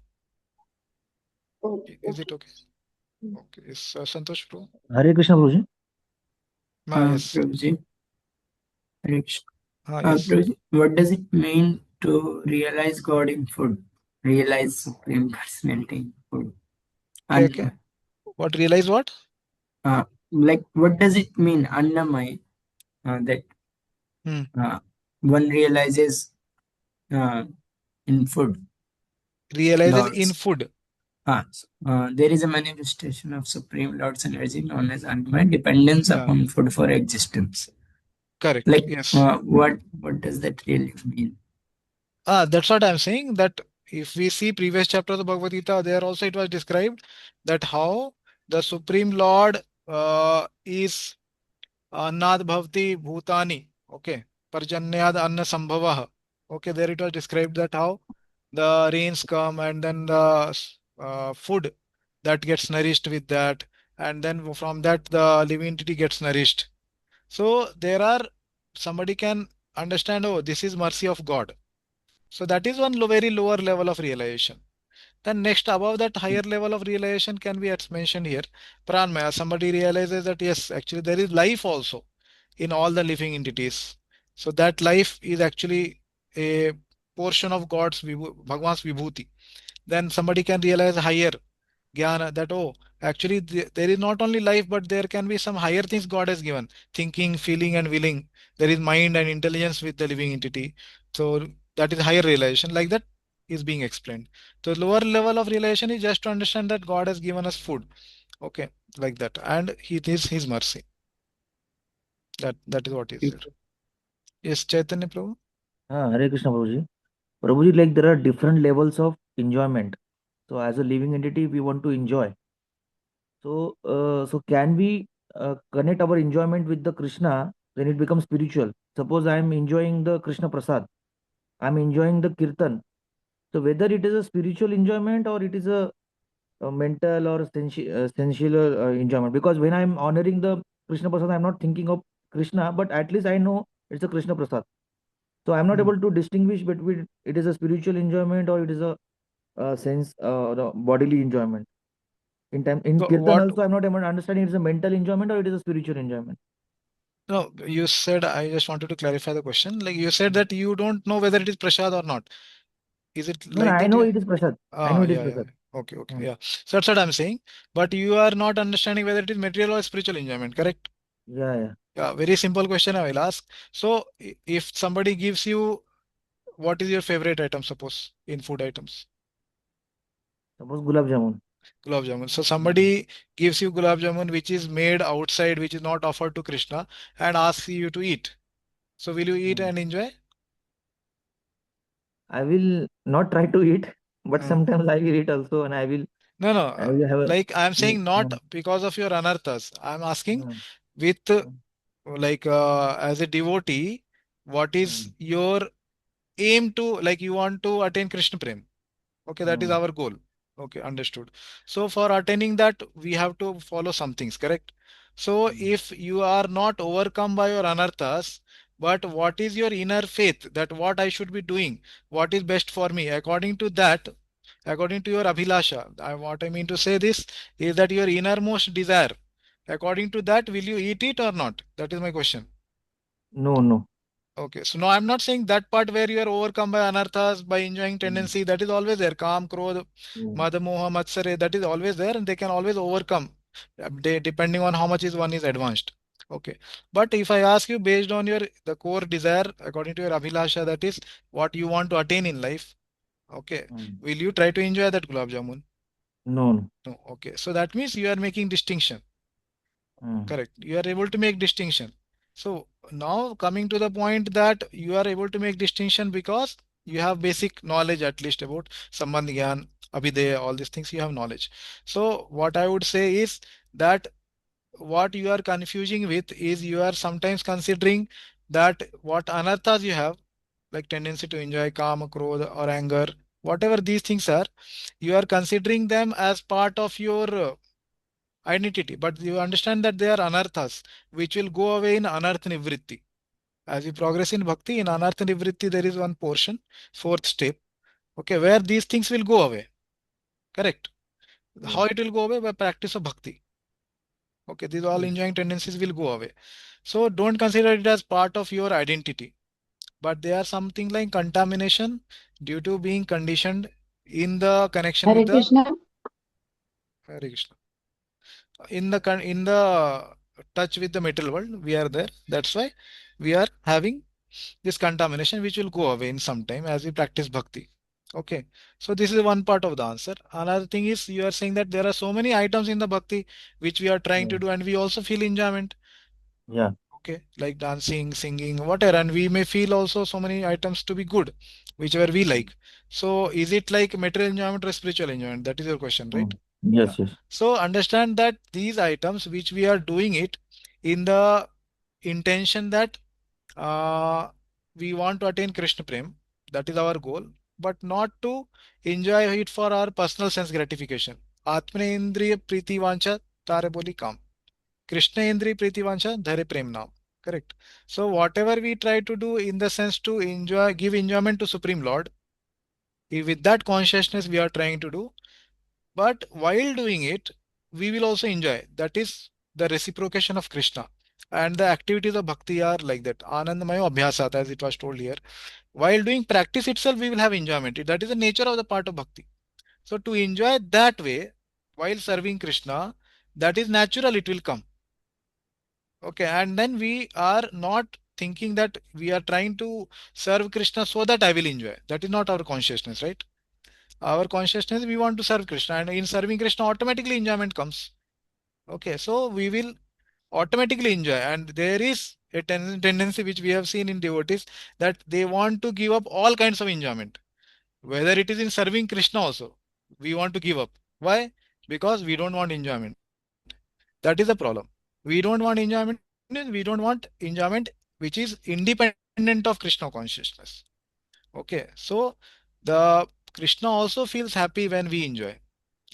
Oh, Is it okay. okay? Okay. Is Santosh Pro? Hare Krishna Guruji. Yes. Prabhuji, Hare Krishna. Yes. Prabhuji, what does it mean to realize God in food? Realize Supreme Personality in food? Okay. And What realize what? like, what does it mean, Annamaya, that Hmm. one realizes in food, Realizes in Lord's? food. There is a manifestation of Supreme Lord's energy known as Annamaya, dependence Yeah. upon food for existence. Correct. Like, Yes. what does that really mean? That's what I'm saying. That if we see previous chapters of Bhagavad Gita, there also it was described that how the Supreme Lord is Annad Bhavati Bhutani. Okay. Parjanyad Anna Sambhavah. Okay, there it was described that how the rains come and then the food that gets nourished with that, and then from that the living entity gets nourished. So there are, somebody can understand, oh, this is mercy of God. So that is one very lower level of realization. Then next, above that higher level of realization can be as mentioned here, pranmaya. Somebody realizes that yes, actually there is life also in all the living entities. So that life is actually a portion of God's Bhagwan's vibhuti. Then somebody can realize higher jnana that, oh, actually there is not only life, but there can be some higher things God has given, thinking, feeling, and willing. There is mind and intelligence with the living entity. So that is higher realization, like that is being explained. So lower level of realization is just to understand that God has given us food, okay, like that, and it is his mercy. That is what is there. Yes, Chaitanya Prabhu. Hare Krishna Prabhuji. Prabhuji, like there are different levels of enjoyment. So as a living entity, we want to enjoy. So can we connect our enjoyment with the Krishna? Then it becomes spiritual. Suppose I am enjoying the Krishna Prasad, I am enjoying the Kirtan. So whether it is a spiritual enjoyment or it is a mental or sensual enjoyment. Because when I am honoring the Krishna Prasad, I am not thinking of Krishna, but at least I know it's a Krishna Prasad. So I am not Hmm. able to distinguish between it is a spiritual enjoyment or it is a sense the bodily enjoyment. In So Kirtan what? also, I'm not able to understand it is a mental enjoyment or it is a spiritual enjoyment. No, you said, I just wanted to clarify the question. Like you said that you don't know whether it is prasad or not. Is it No, no, like I that? know Yeah. it is Prasad. I know Ah, it is yeah, yeah. Prasad. Okay, okay, Hmm. yeah. So that's what I'm saying. But you are not understanding whether it is material or spiritual enjoyment, correct? Yeah, yeah. Yeah, very simple question I will ask. So if somebody gives you, what is your favorite item, suppose, in food items? Suppose Gulab Jamun. Gulab Jamun. So Hmm. somebody gives you gulab jamun which is made outside, which is not offered to Krishna, and asks you to eat. So will you eat Hmm. and enjoy? I will not try to eat, but Hmm. sometimes I will eat also, and No, no. I will have a. Like I'm saying, not Hmm. because of your anarthas. I'm asking Hmm. with Hmm. like as a devotee, what is Hmm. your aim to, like you want to attain Krishna Prem. Okay, that is Hmm. our goal. Okay, understood. So for attaining that, we have to follow some things, correct? So Hmm. if you are not overcome by your anarthas, but what is your inner faith that what I should be doing, what is best for me, according to that, according to your abhilasha, what I mean to say this is that your innermost desire, according to that, will you eat it or not? That is my question. No, no. Okay, so now I'm not saying that part where you are overcome by anarthas, by enjoying Hmm. tendency, that is always there. Kam, Krodh, Hmm. Mada, Moha, Matsare, that is always there, and they can always overcome, depending on how much is one is advanced. Okay, but if I ask you based on your the core desire, according to your abhilasha, that is what you want to attain in life. Okay, Hmm. will you try to enjoy that gulab jamun? No, no. No. Okay, so that means you are making distinction. Hmm. Correct. You are able to make distinction. So now coming to the point that you are able to make distinction because you have basic knowledge at least about Sambandh Gyan, Abhidheya, all these things you have knowledge. So what I would say is that what you are confusing with is you are sometimes considering that what anarthas you have, like tendency to enjoy kama, krodha or anger, whatever these things are, you are considering them as part of your identity, but you understand that they are anarthas, which will go away in anartha nivritti. As you progress in bhakti, in anartha nivritti, there is one portion, fourth step, okay, where these things will go away. Correct. How Yes. it will go away? By practice of bhakti. Okay, these all Yes. enjoying tendencies will go away. So don't consider it as part of your identity, but they are something like contamination due to being conditioned in the connection with Hare the Krishna. Hare Krishna. In the touch with the material world, we are there. That's why we are having this contamination, which will go away in some time as we practice bhakti. Okay, so this is one part of the answer. Another thing is you are saying that there are so many items in the bhakti which we are trying to Yeah. do, and we also feel enjoyment. Yeah. Okay, like dancing, singing, whatever, and we may feel also so many items to be good. whichever we like. So is it like material enjoyment or spiritual enjoyment? That is your question, right? Yeah. Yes, yes. So understand that these items which we are doing it in the intention that uh, we want to attain Krishna Prem, that is our goal, but not to enjoy it for our personal sense gratification. Atmane Indriya Priti Vancha Tare Boli Kam. Krishna Indriya Priti Vancha Dhare Prem Naam. Correct. So whatever we try to do in the sense to enjoy, give enjoyment to Supreme Lord, with that consciousness we are trying to do, but while doing it, we will also enjoy. That is the reciprocation of Krishna. And the activities of bhakti are like that. Anandamayo abhyasat, as it was told here. While doing practice itself, we will have enjoyment. That is the nature of the part of bhakti. So to enjoy that way, while serving Krishna, that is natural, it will come. Okay, and then we are not thinking that we are trying to serve Krishna so that I will enjoy. That is not our consciousness, right? Our consciousness, we want to serve Krishna, and in serving Krishna, automatically enjoyment comes. Okay, so we will automatically enjoy, and there is a tendency which we have seen in devotees that they want to give up all kinds of enjoyment, whether it is in serving Krishna also. We want to give up. Why? Because we don't want enjoyment. That is the problem. We don't want enjoyment, we don't want enjoyment which is independent of Krishna consciousness. Okay, so the Krishna also feels happy when we enjoy.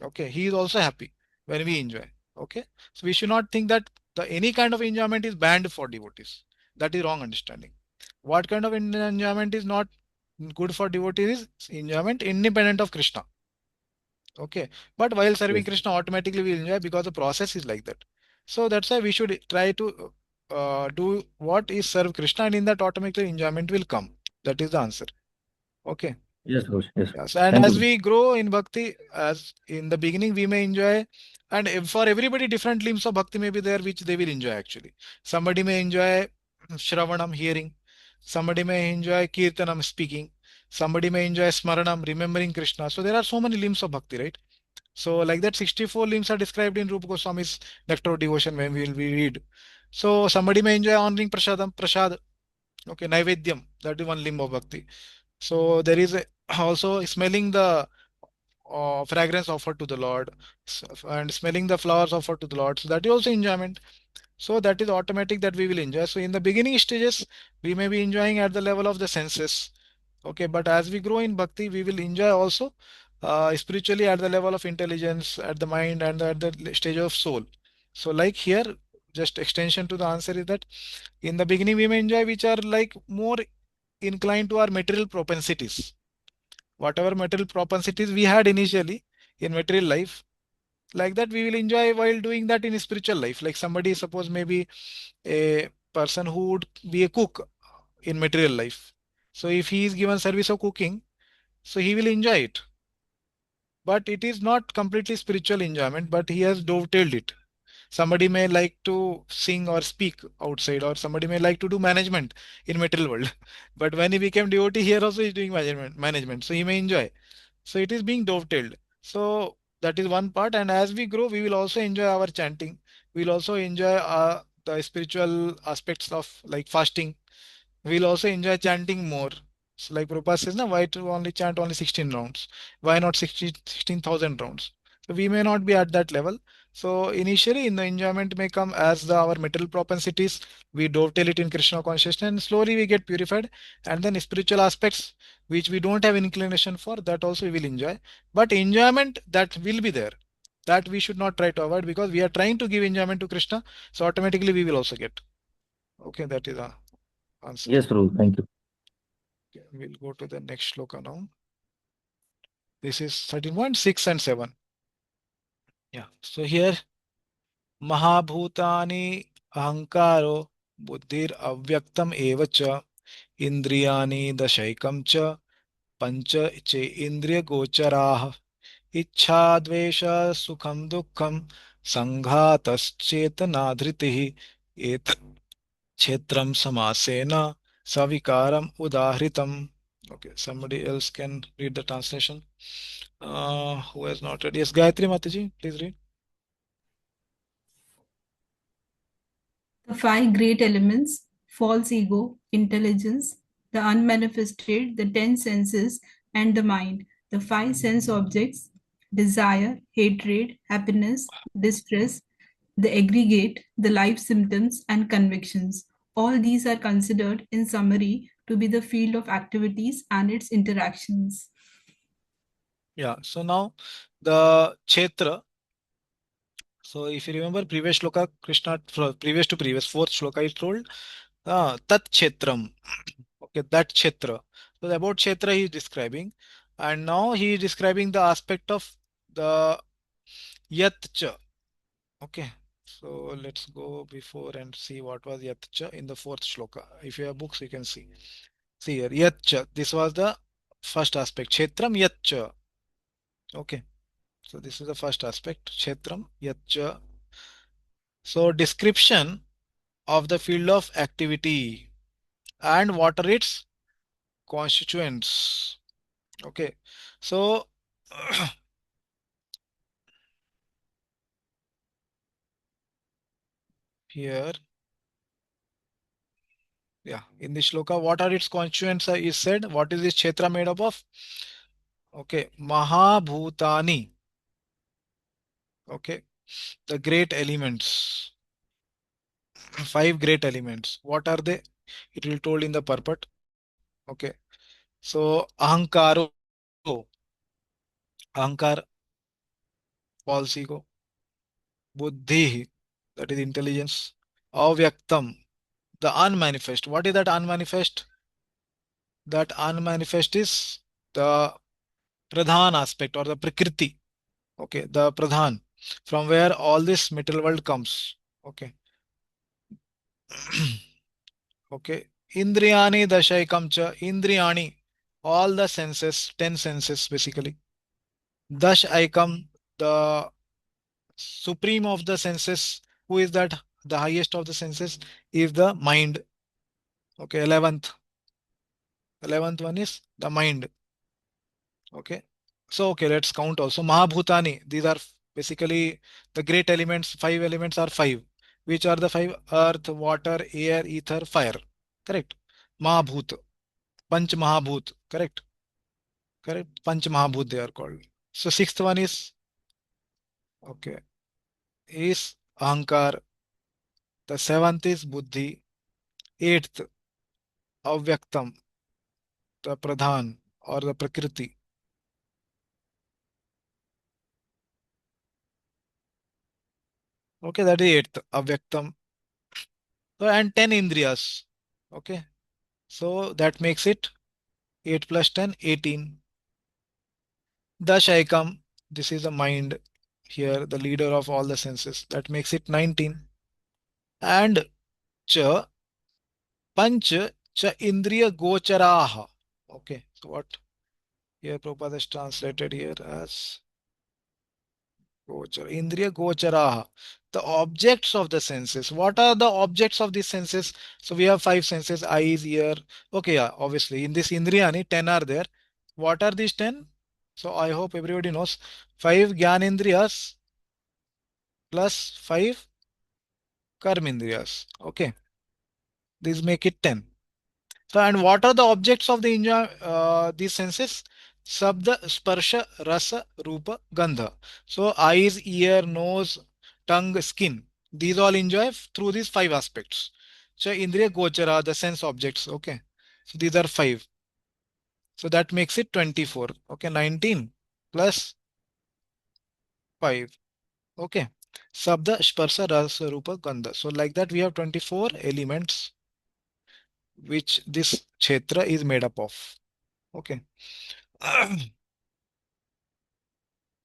Okay, he is also happy when we enjoy. Okay, so we should not think that the any kind of enjoyment is banned for devotees. That is wrong understanding. What kind of enjoyment is not good for devotees is enjoyment independent of Krishna. Okay, but while serving Yes. Krishna, automatically we enjoy because the process is like that. So that's why we should try to do what is serve Krishna, and in that automatically enjoyment will come. That is the answer. Okay. Yes, Rosh. Yes. Yes, and Thank as you. we grow in bhakti, as in the beginning, we may enjoy, and for everybody, different limbs of bhakti may be there which they will enjoy actually. Somebody may enjoy Shravanam, hearing, somebody may enjoy Kirtanam, speaking, somebody may enjoy Smaranam, remembering Krishna. So there are so many limbs of bhakti, right? So like that, 64 limbs are described in Rupa Goswami's Nectar of Devotion when we read. So somebody may enjoy honoring Prasad, okay, Naivedyam, that is one limb of bhakti. So there is also smelling the fragrance offered to the Lord, and smelling the flowers offered to the Lord. So that is also enjoyment. So that is automatic that we will enjoy. So in the beginning stages, we may be enjoying at the level of the senses. Okay, but as we grow in bhakti, we will enjoy also spiritually at the level of intelligence, at the mind, and at the stage of soul. So like here, just extension to the answer is that in the beginning we may enjoy which are like more inclined to our material propensities. Whatever material propensities we had initially in material life, like that we will enjoy while doing that in spiritual life. Like somebody, suppose maybe a person who would be a cook in material life. So if he is given service of cooking, so he will enjoy it. But it is not completely spiritual enjoyment, but he has dovetailed it. Somebody may like to sing or speak outside, or somebody may like to do management in material world. But when he became devotee, here also he is doing management. So he may enjoy. So it is being dovetailed. So that is one part. And as we grow, we will also enjoy our chanting. We'll also enjoy the spiritual aspects of like fasting. We'll also enjoy chanting more. So like Prabhupada says, na, why to only chant only 16 rounds? Why not 16,000 rounds? So we may not be at that level. So initially in the enjoyment may come as our material propensities, we dovetail it in Krishna consciousness, and slowly we get purified. And then spiritual aspects which we don't have inclination for, that also we will enjoy. But enjoyment that will be there. That we should not try to avoid, because we are trying to give enjoyment to Krishna. So automatically we will also get. Okay, that is the answer. Yes, Prabhu. Thank you. Okay, we'll go to the next shloka now. This is 13.6 and 7. Yeah. So here, Mahabhutani Ahankaro Buddhir Avyaktam Evacha Indriyani Dashaikam Cha Pancha Che Indriya Gocharaha Ichha Dvesha Sukham Dukkham Sanghataschetanaadhritihi Et Chetram Samasena Savikaram Udahritam. Okay, somebody else can read the translation. Who has not read? Yes, Gayatri Mataji, please read. The five great elements: false ego, intelligence, the unmanifested, the 10 senses, and the mind, the 5 sense objects, desire, hatred, happiness, distress, the aggregate, the life symptoms, and convictions. All these are considered, in summary, to be the field of activities and its interactions. Yeah. So now the Kshetra. So if you remember previous shloka, Krishna, previous to previous, fourth shloka is told, Tat Kshetram. Okay, that Kshetra. So about Kshetra he is describing. And now he is describing the aspect of the Yat Cha. Okay. So let's go before and see what was Yat Cha in the fourth shloka. If you have books, you can see. See here, Yat Cha. This was the first aspect. Kshetram Yat Cha. Okay. So this is the first aspect. Kshetram Yat Cha. So description of the field of activity and what are its constituents. Okay. So here, yeah, in this shloka, what are its constituents is said. What is this Kshetra made up of? Okay, Mahabhutani. Okay, the great elements. Five great elements. What are they? It will told in the purport. Okay, so Ahankaro, Ahankar, false ego, Buddhi, that is intelligence, Avyaktam, the unmanifest. What is that unmanifest? That unmanifest is the Pradhan aspect or the Prakriti. Okay, the Pradhan, from where all this material world comes. Okay. Okay. Indriyani dashaikam cha. Indriyani, all the senses, 10 senses basically. Dashaikam, the supreme of the senses. Who is that? The highest of the senses is the mind. Okay, 11th. 11th one is the mind. Okay. So, okay, let's count also. Mahabhutani, these are basically the great elements. Five elements are five. Which are the five? Earth, water, air, ether, fire. Correct. Mahabhut. Panch Mahabhut. Correct. Correct. Panch Mahabhut they are called. So, sixth one is, okay, is Ahankar. The seventh is Buddhi. Eighth, Avyaktam, the Pradhan or the Prakriti. Okay, that is eighth, Avyaktam. So, and 10 Indriyas. Okay. So that makes it 8 plus 10, 18. Dashaikam, this is the mind here, the leader of all the senses. That makes it 19. And cha, panch, cha indriya gocharaha. Okay, so what here Prabhupada is translated here as gochara, indriya gocharaha. The objects of the senses. What are the objects of these senses? So we have five senses, eyes, ear. Okay, yeah, obviously in this indriyani, 10 are there. What are these 10? So I hope everybody knows. 5 Gyanendriyas plus 5 Karmendriyas. Okay. These make it 10. So, and what are the objects of the these senses? Sabda, Sparsha, Rasa, Rupa, Gandha. So eyes, ear, nose, tongue, skin. These all enjoy through these five aspects. So Indriya Gochara, the sense objects. Okay. So these are five. So that makes it 24. Okay. 19 plus 5. Okay. Sabda, Sparsha, Rasa, Rupa, Gandha. So like that we have 24 elements which this Kshetra is made up of. Okay.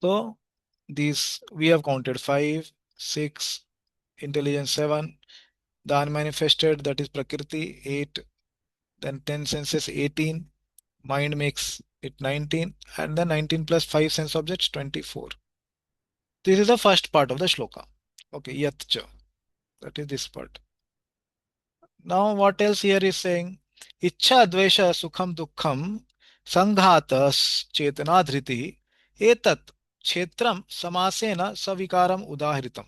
So these we have counted 5, 6, intelligence 7, the unmanifested that is Prakriti 8, then 10 senses 18, mind makes it 19, and then 19 plus 5 sense objects 24. This is the first part of the shloka. Okay, Yatcha. That is this part. Now what else here is saying? Ichha dvesha sukham dukkham sanghatas chetana dhriti etat kshetram samasena savikaram udahritam.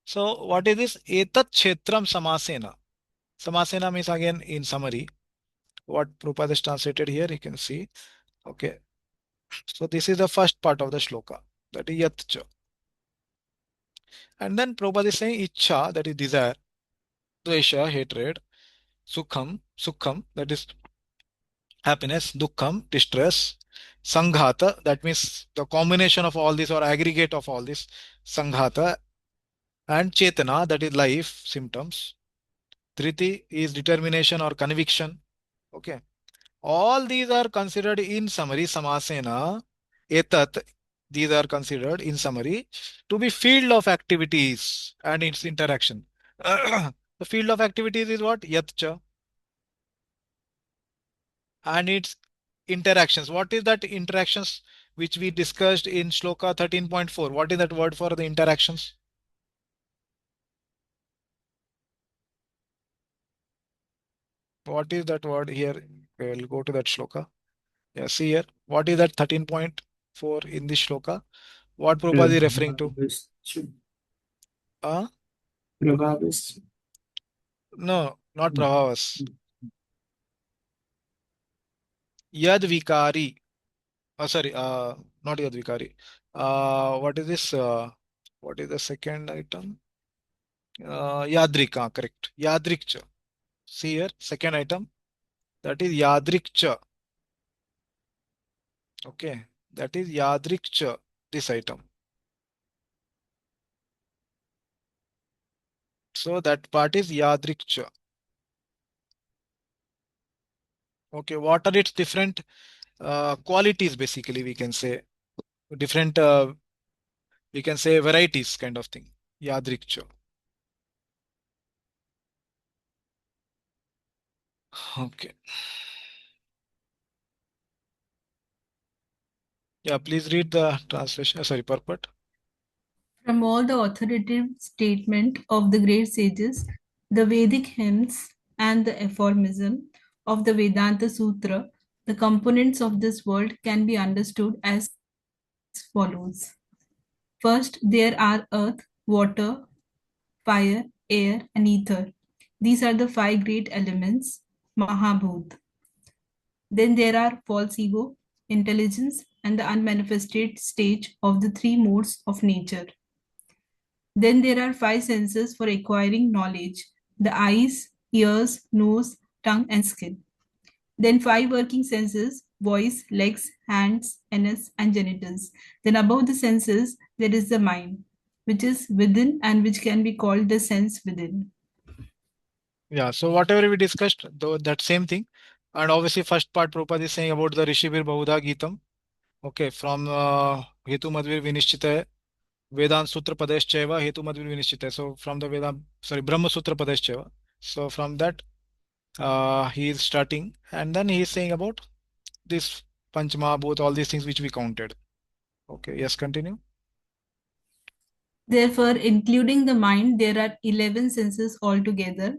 So what is this? Etat kshetram samasena. Samasena means again in summary. what Prabhupada is translated here, you can see. Okay. So this is the first part of the shloka, that is yatcha. And then Prabhupada is saying ichha, that is desire, dvesha, hatred, sukham, that is happiness, dukkham, distress, sanghata, that means the combination of all this or aggregate of all this, sanghata, and chetana, that is life, symptoms. Triti is determination or conviction. Okay. All these are considered in summary, samasena, etat, these are considered in summary to be field of activities and its interaction. The field of activities is what? Yatcha. And its interactions. What is that interactions which we discussed in Shloka 13.4? What is that word for the interactions? What is that word here? We'll go to that Shloka. Yeah, see here. What is that 13.4 in this Shloka? What Prabhupada is referring to? Prabhavis. No, not Prabhavas. Yad Vikari. Sorry, not Yad Vikari. What is this? What is the second item? Yadrika, correct. Yadrikcha. See here, second item. That is Yadrikcha. Okay, that is Yadrikcha, this item. So that part is Yadrikcha. Okay, what are its different qualities, basically, we can say. Different, we can say varieties kind of thing. Yadrikcha. Okay. Yeah, please read the translation. Sorry, purport. From all the authoritative statement of the great sages, the Vedic hymns, and the aphorism of the Vedanta Sutra, the components of this world can be understood as follows. First, there are earth, water, fire, air, and ether. These are the five great elements, Mahabhut. Then there are false ego, intelligence, and the unmanifested stage of the three modes of nature. Then there are five senses for acquiring knowledge: the eyes, ears, nose, tongue, and skin. Then five working senses: voice, legs, hands, anus, and genitals. Then above the senses, there is the mind, which is within and which can be called the sense within. Yeah, so whatever we discussed, though, that same thing. And obviously, first part Prabhupada is saying about the Rishibir Bahuda Gitam. Okay, from Hetu Madhvir Vinishchita Vedant Sutra Padescheva Hetu Madhvir Vinishchita. So from the Vedant, sorry, Brahma Sutra Padescheva. So from that, he is starting, and then he is saying about this Panchmahabhut, all these things which we counted. Okay, yes, continue. Therefore, including the mind, there are 11 senses altogether.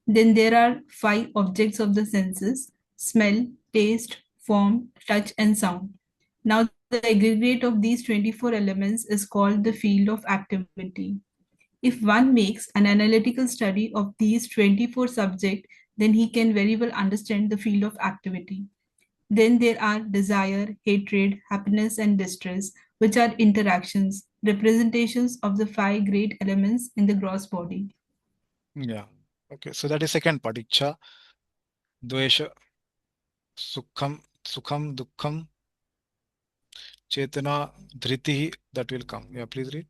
Then there are five objects of the senses: smell, taste, form, touch, and sound. Now, the aggregate of these 24 elements is called the field of activity. If one makes an analytical study of these 24 subjects, then he can very well understand the field of activity. Then there are desire, hatred, happiness, and distress, which are interactions, representations of the five great elements in the gross body. Yeah. Okay, so that is second part. Ichha, Dvesha, Sukham, Dukkham, Chetana, Dhriti, that will come. Yeah, please read.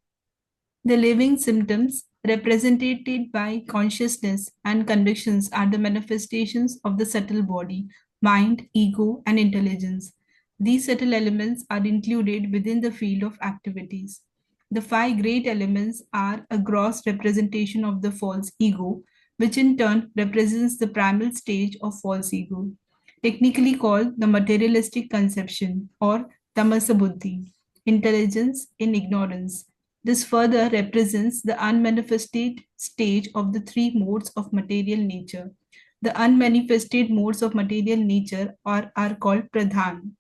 The living symptoms represented by consciousness and convictions are the manifestations of the subtle body, mind, ego, and intelligence. These subtle elements are included within the field of activities. The five great elements are a gross representation of the false ego, which in turn represents the primal stage of false ego, technically called the materialistic conception or tamasa buddhi, intelligence in ignorance. This further represents the unmanifested stage of the three modes of material nature. The unmanifested modes of material nature are called pradhan.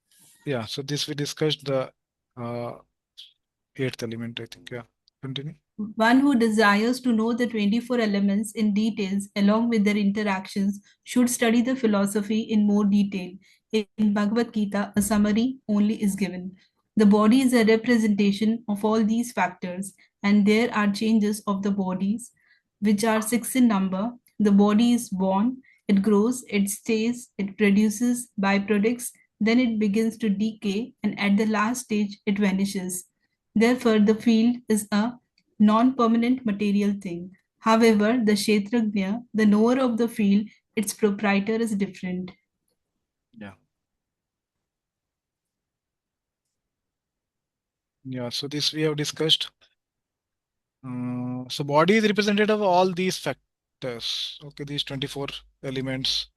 Yeah, so this we discussed the uh, eighth element, I think. Yeah, continue. One who desires to know the 24 elements in details along with their interactions should study the philosophy in more detail. In Bhagavad Gita, a summary only is given. The body is a representation of all these factors, and there are changes of the bodies, which are six in number. The body is born, it grows, it stays, it produces byproducts, then it begins to decay, and at the last stage, it vanishes. Therefore, the field is a non-permanent material thing. However, the Kshetrajna, the knower of the field, its proprietor is different. Yeah. Yeah. So this we have discussed. So body is representative of all these factors. Okay, these 24 elements,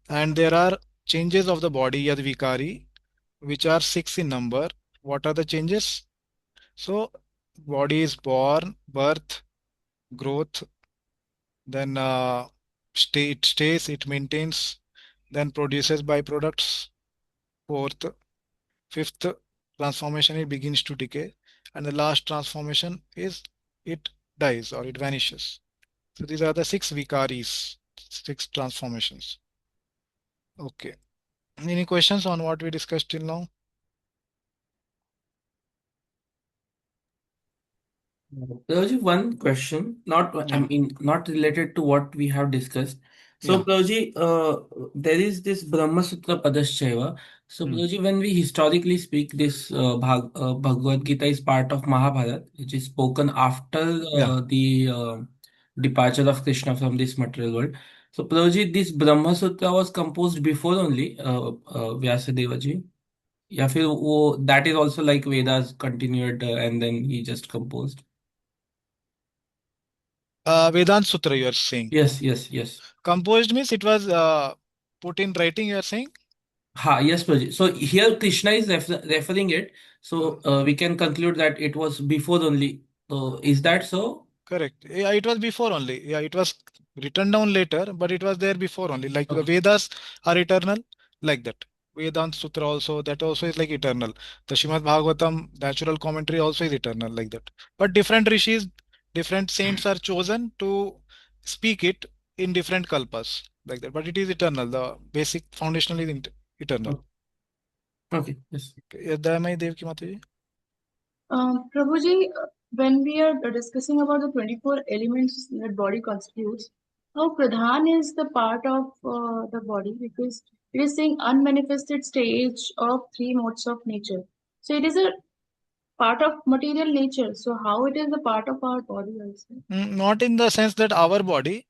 and there are changes of the body, yad vikari, which are six in number. What are the changes? So body is born, birth, growth, then it stays, it maintains, then produces byproducts. Fourth, fifth transformation, it begins to decay, and the last transformation is it dies or it vanishes. So these are the six vikaris, six transformations. Okay. Any questions on what we discussed till now? Prabhuji, one question, not I Yeah. mean not related to what we have discussed. So Yeah. Prabhuji, there is this Brahma Sutra Padaschaiva. So Hmm. Prabhuji, when we historically speak, this Bhagavad Gita is part of Mahabharata, which is spoken after Yeah. the departure of Krishna from this material world. So Prabhuji, this Brahma Sutra was composed before only Vyasadeva ji. या फिर वो that is also like Vedas continued and then he just composed. Vedant Sutra, you are saying. Yes, yes, yes. Composed means it was put in writing, you are saying? Ha, yes, Praji. So here Krishna is referring it. So we can conclude that it was before only. So is that so? Correct. Yeah, it was before only. Yeah, it was written down later, but it was there before only. Like the Okay. Vedas are eternal, like that. Vedant Sutra also, that also is like eternal. The Srimad Bhagavatam natural commentary also is eternal, like that. But different rishis, different saints are chosen to speak it in different kalpas, like that. But it is eternal. The basic foundational is eternal. Okay. Okay. Yes. Dayamai Dev ki Mataji? Prabhuji, when we are discussing about the 24 elements that body constitutes, how Pradhan is the part of the body because it is saying unmanifested stage of three modes of nature. So it is a part of material nature. So how it is a part of our body also? Not in the sense that our body,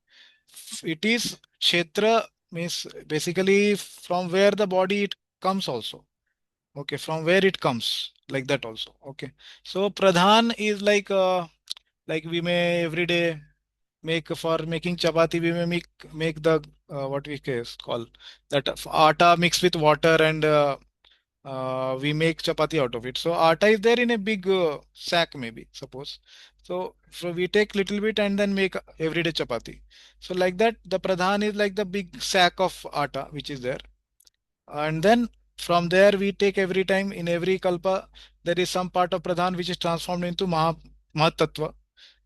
it is kshetra means basically from where the body it comes also. Okay, from where it comes, like that also. Okay, so pradhan is like we may every day make for making chapati, we may make the what we call that atta mixed with water, and we make chapati out of it. So atta is there in a big sack, maybe suppose. So we take little bit and then make everyday chapati. So like that, the pradhan is like the big sack of atta which is there, and then from there we take every time in every kalpa there is some part of pradhan which is transformed into mahatattva,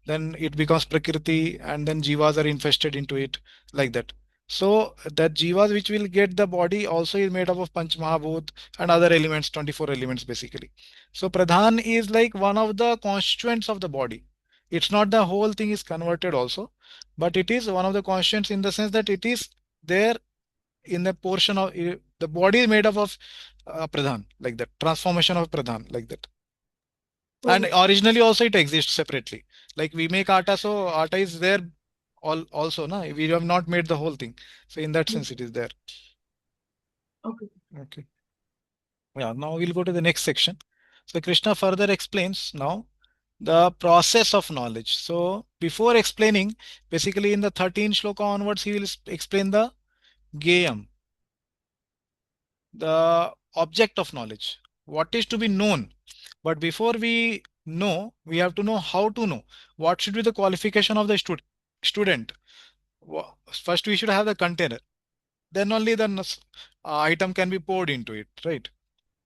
then it becomes prakriti, and then jivas are infested into it, like that. So that jivas which will get the body also is made up of panch mahabhut and other elements, 24 elements basically. So pradhan is like one of the constituents of the body. It's not the whole thing is converted also, but it is one of the constituents in the sense that it is there in the portion of the body is made up of pradhan, like that, transformation of pradhan, like that. And So, originally also it exists separately. Like we make atta, so atta is there all also, na? We have not made the whole thing. So in that sense it is there. okay. Okay. Yeah, now we'll go to the next section. So Krishna further explains now the process of knowledge. So before explaining, basically in the 13 shloka onwards, he will explain the Gayam, the object of knowledge, what is to be known. But before we know, we have to know how to know. What should be the qualification of the student? First, we should have the container. Then only the item can be poured into it, right?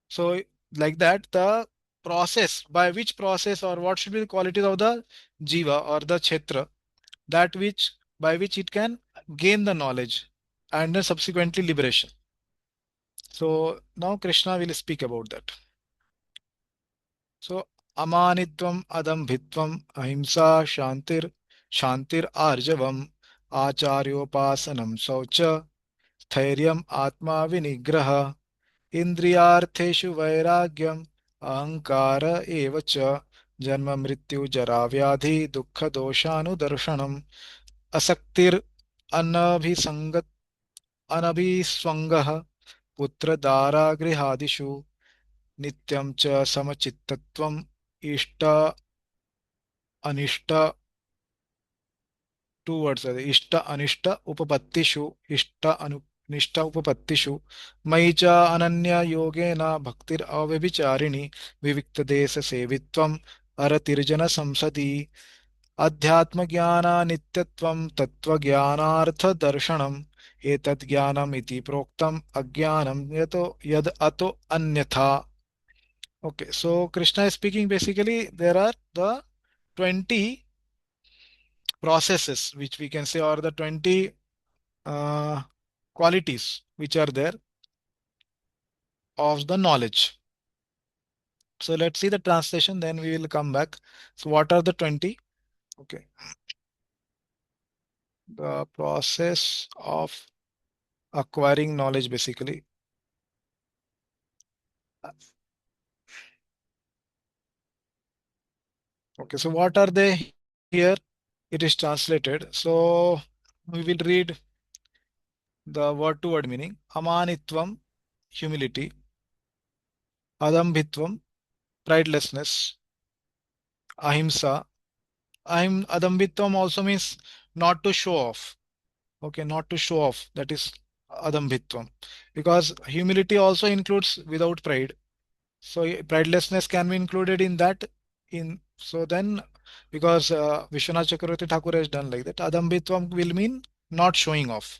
So, like that, the process, by which process or what should be the qualities of the jiva or the kshetra, that which by which it can gain the knowledge and then subsequently liberation. So now Krishna will speak about that. So amanitvam adambhitvam ahimsa shantir arjavam acharyopasanam saucha स्थैर्यम् आत्मा विनिग्रह इंद्रियार्थेषु वैराग्यम अहंकार एव च जन्म मृत्यु जरा व्याधि दुःख दोषानुदर्शनम् असक्तिर् अनभिसंगत अनभिस्वंगः पुत्र दारागृहादिषु नित्यं च समचित्तत्वम् इष्ट अनिष्ट टू वर्ड्स are there. इष्ट अनिष्ट उपपत्तिषु इष्ट अनिष्ट उपपत्तिषु मयि च अनन्य योगेन भक्तिर् अव्यभिचारिणी विविक्त देश सेवित्वम् अरतिर्जन संसदि अध्यात्म ज्ञान नित्यत्वं तत्त्वज्ञानार्थ दर्शनम् एतद् ज्ञानम् इति प्रोक्तम् अज्ञानं यतो यद अतो अन्यथा. Okay, so Krishna is speaking basically there are the 20 processes which we can say, or the 20 qualities which are there of the knowledge. So let's see the translation, then we will come back. So what are the 20? Okay. The process of acquiring knowledge basically. Okay, so what are they here? It is translated. So we will read the word to word meaning. Amanitvam, humility. Adambhitvam, pridelessness. Ahimsa. Adambhitvam also means not to show off. Okay, not to show off. That is adambhitvam. Because humility also includes without pride. So pridelessness can be included in that. In so then, because Vishwanath Chakravarti Thakur has done like that, adambhitvam will mean not showing off.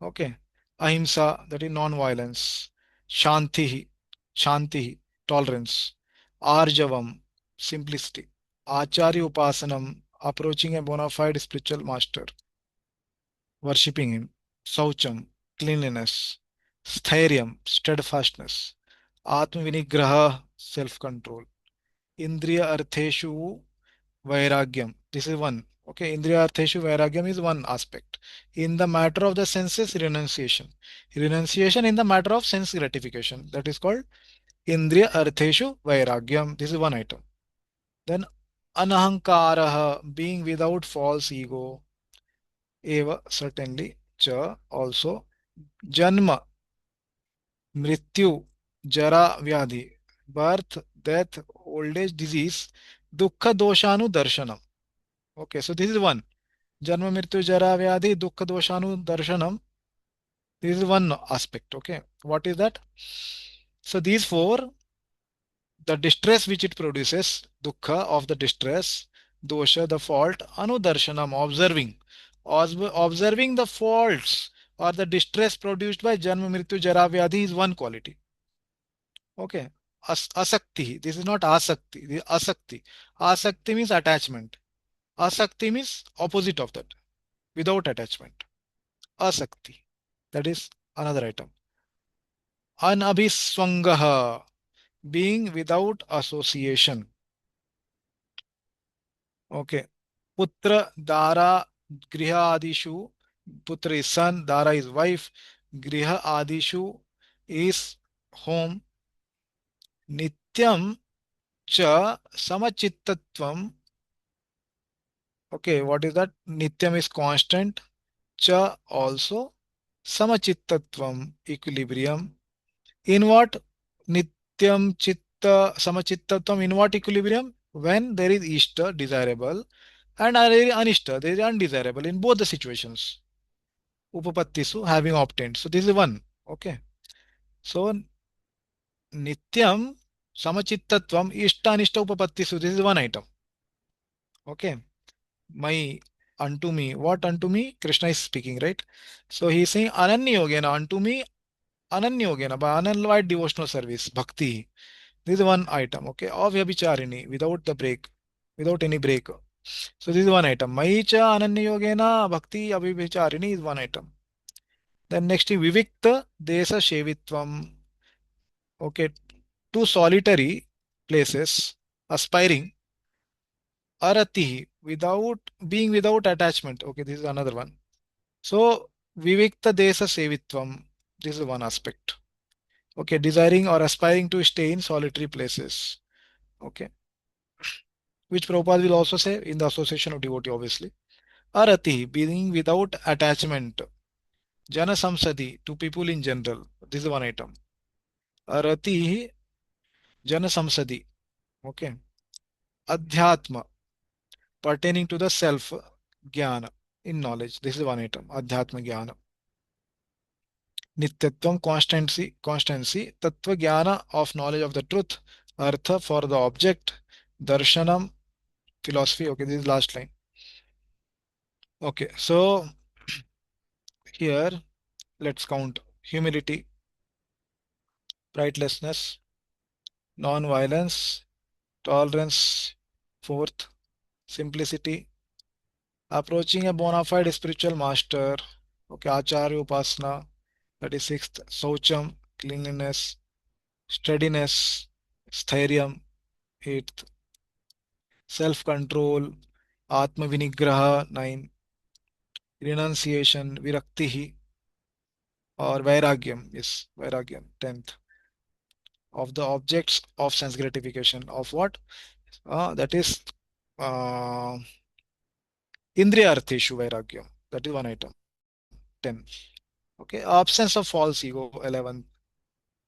Okay. Ahimsa, that is non-violence. Shanti, tolerance. Arjavam, simplicity. Acharya upasanam, approaching a bona fide spiritual master, worshipping him. Saucham, cleanliness. Sthairyam, steadfastness. Atma vinigraha, self-control. Indriya artheshu vairagyam. This is one. Okay, Indriya Artheshu Vairagyam is one aspect. In the matter of the senses, renunciation. Renunciation in the matter of sense gratification. That is called Indriya Artheshu Vairagyam. This is one item. Then Anahankaraha, being without false ego. Eva, certainly. Cha, also. Janma, Mrityu, Jara Vyadhi. Birth, death, old age, disease. Dukkha Doshanu Darshanam. Okay, so this is one. Janma Mrityu Jara Vyadhi Dukkha Doshanu Darshanam. This is one aspect. Okay. What is that? So these four, the distress which it produces, dukkha of the distress, dosha the fault, anudarshanam observing. Observing the faults or the distress produced by Janma Mrityu Jara Vyadhi is one quality. Okay. Asakti. This is not asakti. This is asakti. Asakti means attachment. Asakti means opposite of that. Without attachment. Asakti. That is another item. Anabhiswangaha, being without association. Okay. Putra, Dara, Griha Adishu. Putra is son, Dara is wife. Griha Adishu is home. Nityam cha samachittatvam. Okay, what is that? Nityam is constant. Cha also samachittatvam, equilibrium. In what? Nityam chitta samachittatvam, in what equilibrium? When there is ishta, desirable, and anishta, there is undesirable in both the situations. Upapattisu, having obtained. So this is one. Okay. So nityam samachittatvam ishta anishta upapattisu. This is one item. Okay. My unto me. What unto me? Krishna is speaking, right? So he is saying ananya yogena, unto me ananya yogena, by unalloyed devotional service, bhakti. This is one item, okay? Avyabhicharini, without the break, without any break. So this is one item. Maicha ananya yogena bhakti abhicharini is one item. Then next is vivikta desa shevitvam. Okay, two solitary places, aspiring, arati, without being without attachment. Okay, this is another one. So vivikta desa sevitvam. This is one aspect. Okay, desiring or aspiring to stay in solitary places. Okay, which Prabhupada will also say in the association of devotee, obviously. Arati, being without attachment. Jana samsadi, to people in general. This is one item. Arati, jana samsadi. Okay. Adhyatma, pertaining to the self, jnana, in knowledge. This is one item. Adhyatma jnana. Nityatvam, constancy. Tattva jnana, of knowledge of the truth. Artha, for the object. Darshanam, philosophy. Okay, this is last line. Okay, so here let's count. Humility, rightlessness, non-violence, tolerance, fourth, simplicity, approaching a bona fide spiritual master. Okay, acharya upasana, that is sixth, saucham, cleanliness, steadiness, stairyam, eighth, self-control, atma vinigraha, nine, renunciation, viraktihi, or vairagyam, yes, vairagyam, tenth, of the objects of sense gratification. Of what? That is uh, Indriya Artheshu Vairagyam. That is one item. 10. Okay. Absence of false ego. 11.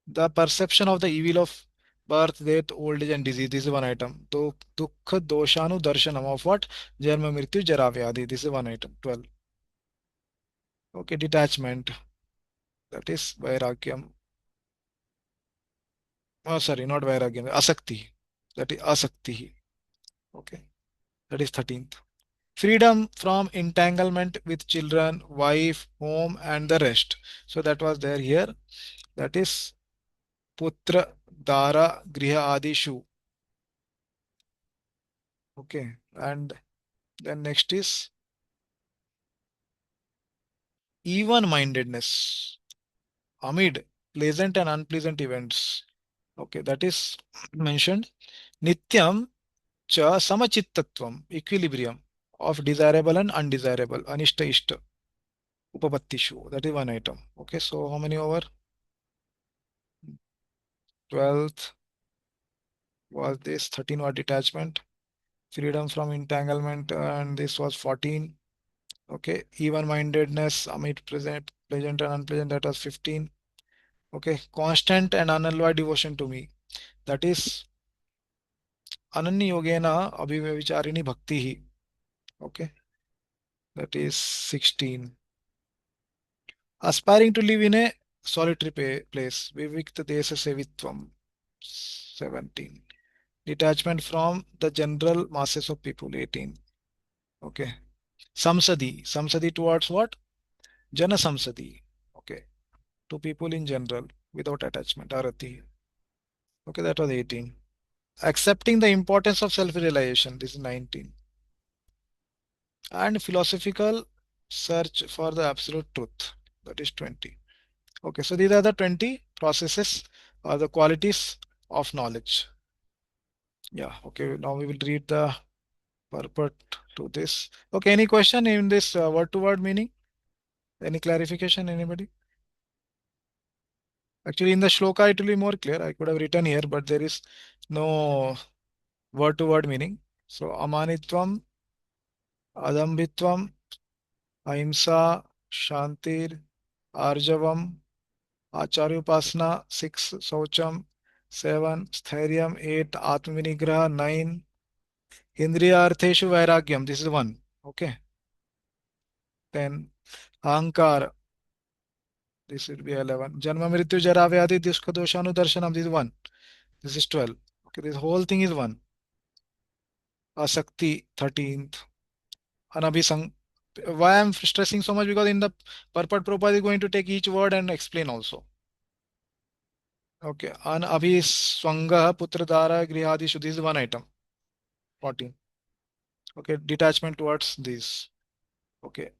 The perception of the evil of birth, death, old age, and disease. This is one item. Dukkha doshanu darshanam of what? Jarma mrityu jara vyadhi. This is one item. 12. Okay. Detachment. That is Vairagyam. Oh, sorry, not Vairagyam. Asakti. That is Asakti. Okay. That is 13th. Freedom from entanglement with children, wife, home, and the rest. So that was there here. That is Putra, Dara, Griha, Adishu. Okay. And then next is even mindedness amid pleasant and unpleasant events. Okay. That is mentioned. Nityam cha samachittatvam, equilibrium of desirable and undesirable, anishta ishta, upapattishu. That is one item. Okay. So how many over? 12th was this, 13 was detachment, freedom from entanglement, and this was 14. Okay, even-mindedness amid present, pleasant and unpleasant, that was 15. Okay, constant and unalloyed devotion to me, that is ananya yogena abhivicharini bhakti. Okay, that is 16. Aspiring to live in a solitary place, vivikta desa sevitvam, 17. Detachment from the general masses of people, 18. Okay. Samsadi towards what? Jana Samsadi. Okay. To people in general without attachment. Arati. Okay, that was 18. Accepting the importance of self-realization. This is 19. And philosophical search for the absolute truth. That is 20. Okay, so these are the 20 processes or the qualities of knowledge. Yeah, okay, now we will read the purport to this. Okay, any question in this word to word meaning? Any clarification, anybody? Actually, in the shloka, it will be more clear. I could have written here, but there is no word to word meaning. So, amanitvam, adambitvam, ahimsa, shantir, arjavam, acharyupasana, 6, saucham, 7, stairyam, 8, atmavinigraha, 9, indriyartheshu vairagyam. This is 1. Okay. Then, ahankar. This will be 11. Janma mrityu jara vyadhi dukkha doshanu darshanam. This is 1. This is 12. Okay, this whole thing is 1. Asakti, 13th. Anabhisang. Why I'm stressing so much? Because in the purport Prabhupada is going to take each word and explain also. Okay. An abhiswanga putradara grihadishu. This is one item. 14. Okay. Detachment towards these. Okay.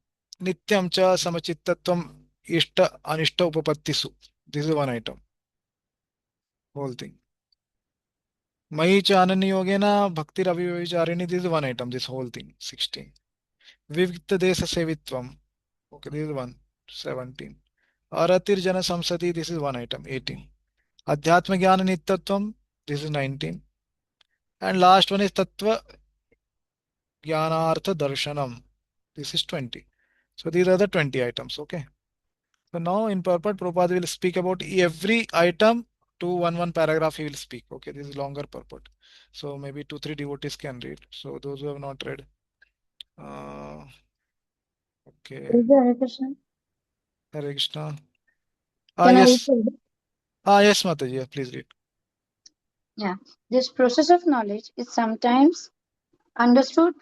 Nityam cha samachittatvam ishta anishta upapattisu. This is one item. Whole thing. Mai cha ananyogena bhakti ravi vicharini. This is one item. This whole thing. 16. Vivikta desa sevitvam. Okay. This is one. 17. Aratir jana samsati. This is one item. 18. Adhyatma jnana nityatvam. This is 19. And last one is tattva jnanartha darshanam. This is 20. So these are the 20 items. Okay. So now in purport, Prabhupada will speak about every item to one paragraph he will speak. Okay, this is longer purport. So maybe 2-3 devotees can read. So those who have not read. Okay. Hare Krishna. Hare Krishna. Can I Yes. read? Yes, Mataji. Yeah, please read. Yeah. This process of knowledge is sometimes misunderstood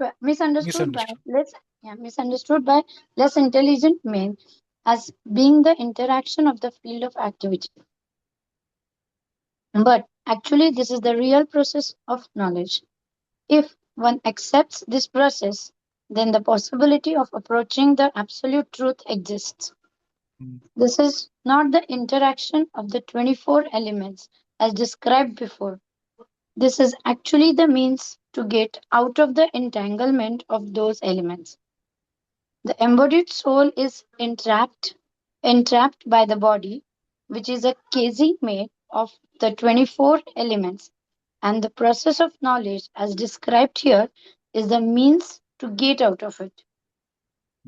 by less intelligent men as being the interaction of the field of activity. But actually, this is the real process of knowledge. If one accepts this process, then the possibility of approaching the absolute truth exists. This is not the interaction of the 24 elements as described before. This is actually the means to get out of the entanglement of those elements. The embodied soul is entrapped by the body, which is a casing made of the 24 elements, and the process of knowledge, as described here, is the means to get out of it.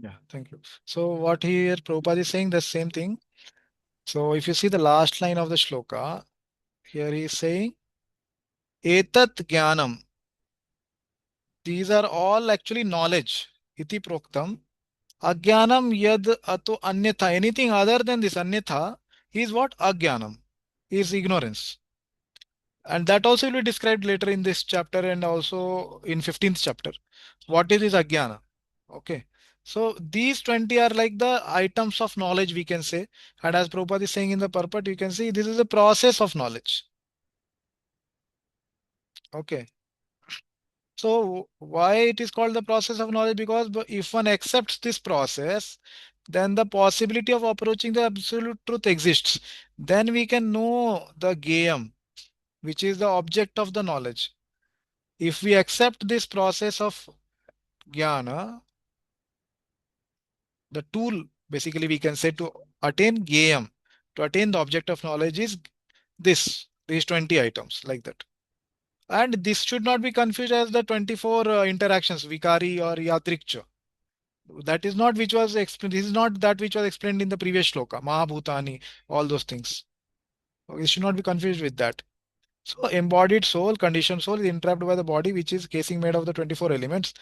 Yeah, thank you. So what here Prabhupada is saying the same thing. So if you see the last line of the shloka, here he is saying Etat Jnanam. These are all actually knowledge. Iti proktam. Ajnanam yad ato anyatha. Anything other than this anyatha is what? Ajnanam. Is ignorance. And that also will be described later in this chapter and also in 15th chapter. What is this ajnana? Okay. So these 20 are like the items of knowledge we can say. And as Prabhupada is saying in the purport, you can see this is a process of knowledge. Okay. So why it is called the process of knowledge? Because if one accepts this process, then the possibility of approaching the absolute truth exists. Then we can know the Gayam, which is the object of the knowledge. If we accept this process of Jnana, the tool basically we can say to attain Gayam, to attain the object of knowledge is these 20 items like that. And this should not be confused as the 24 interactions, Vikari or Yatrikcha. That is not which was explained. This is not that which was explained in the previous shloka, Mahabhutani, all those things. We should not be confused with that. So embodied soul, conditioned soul is entrapped by the body, which is casing made of the 24 elements.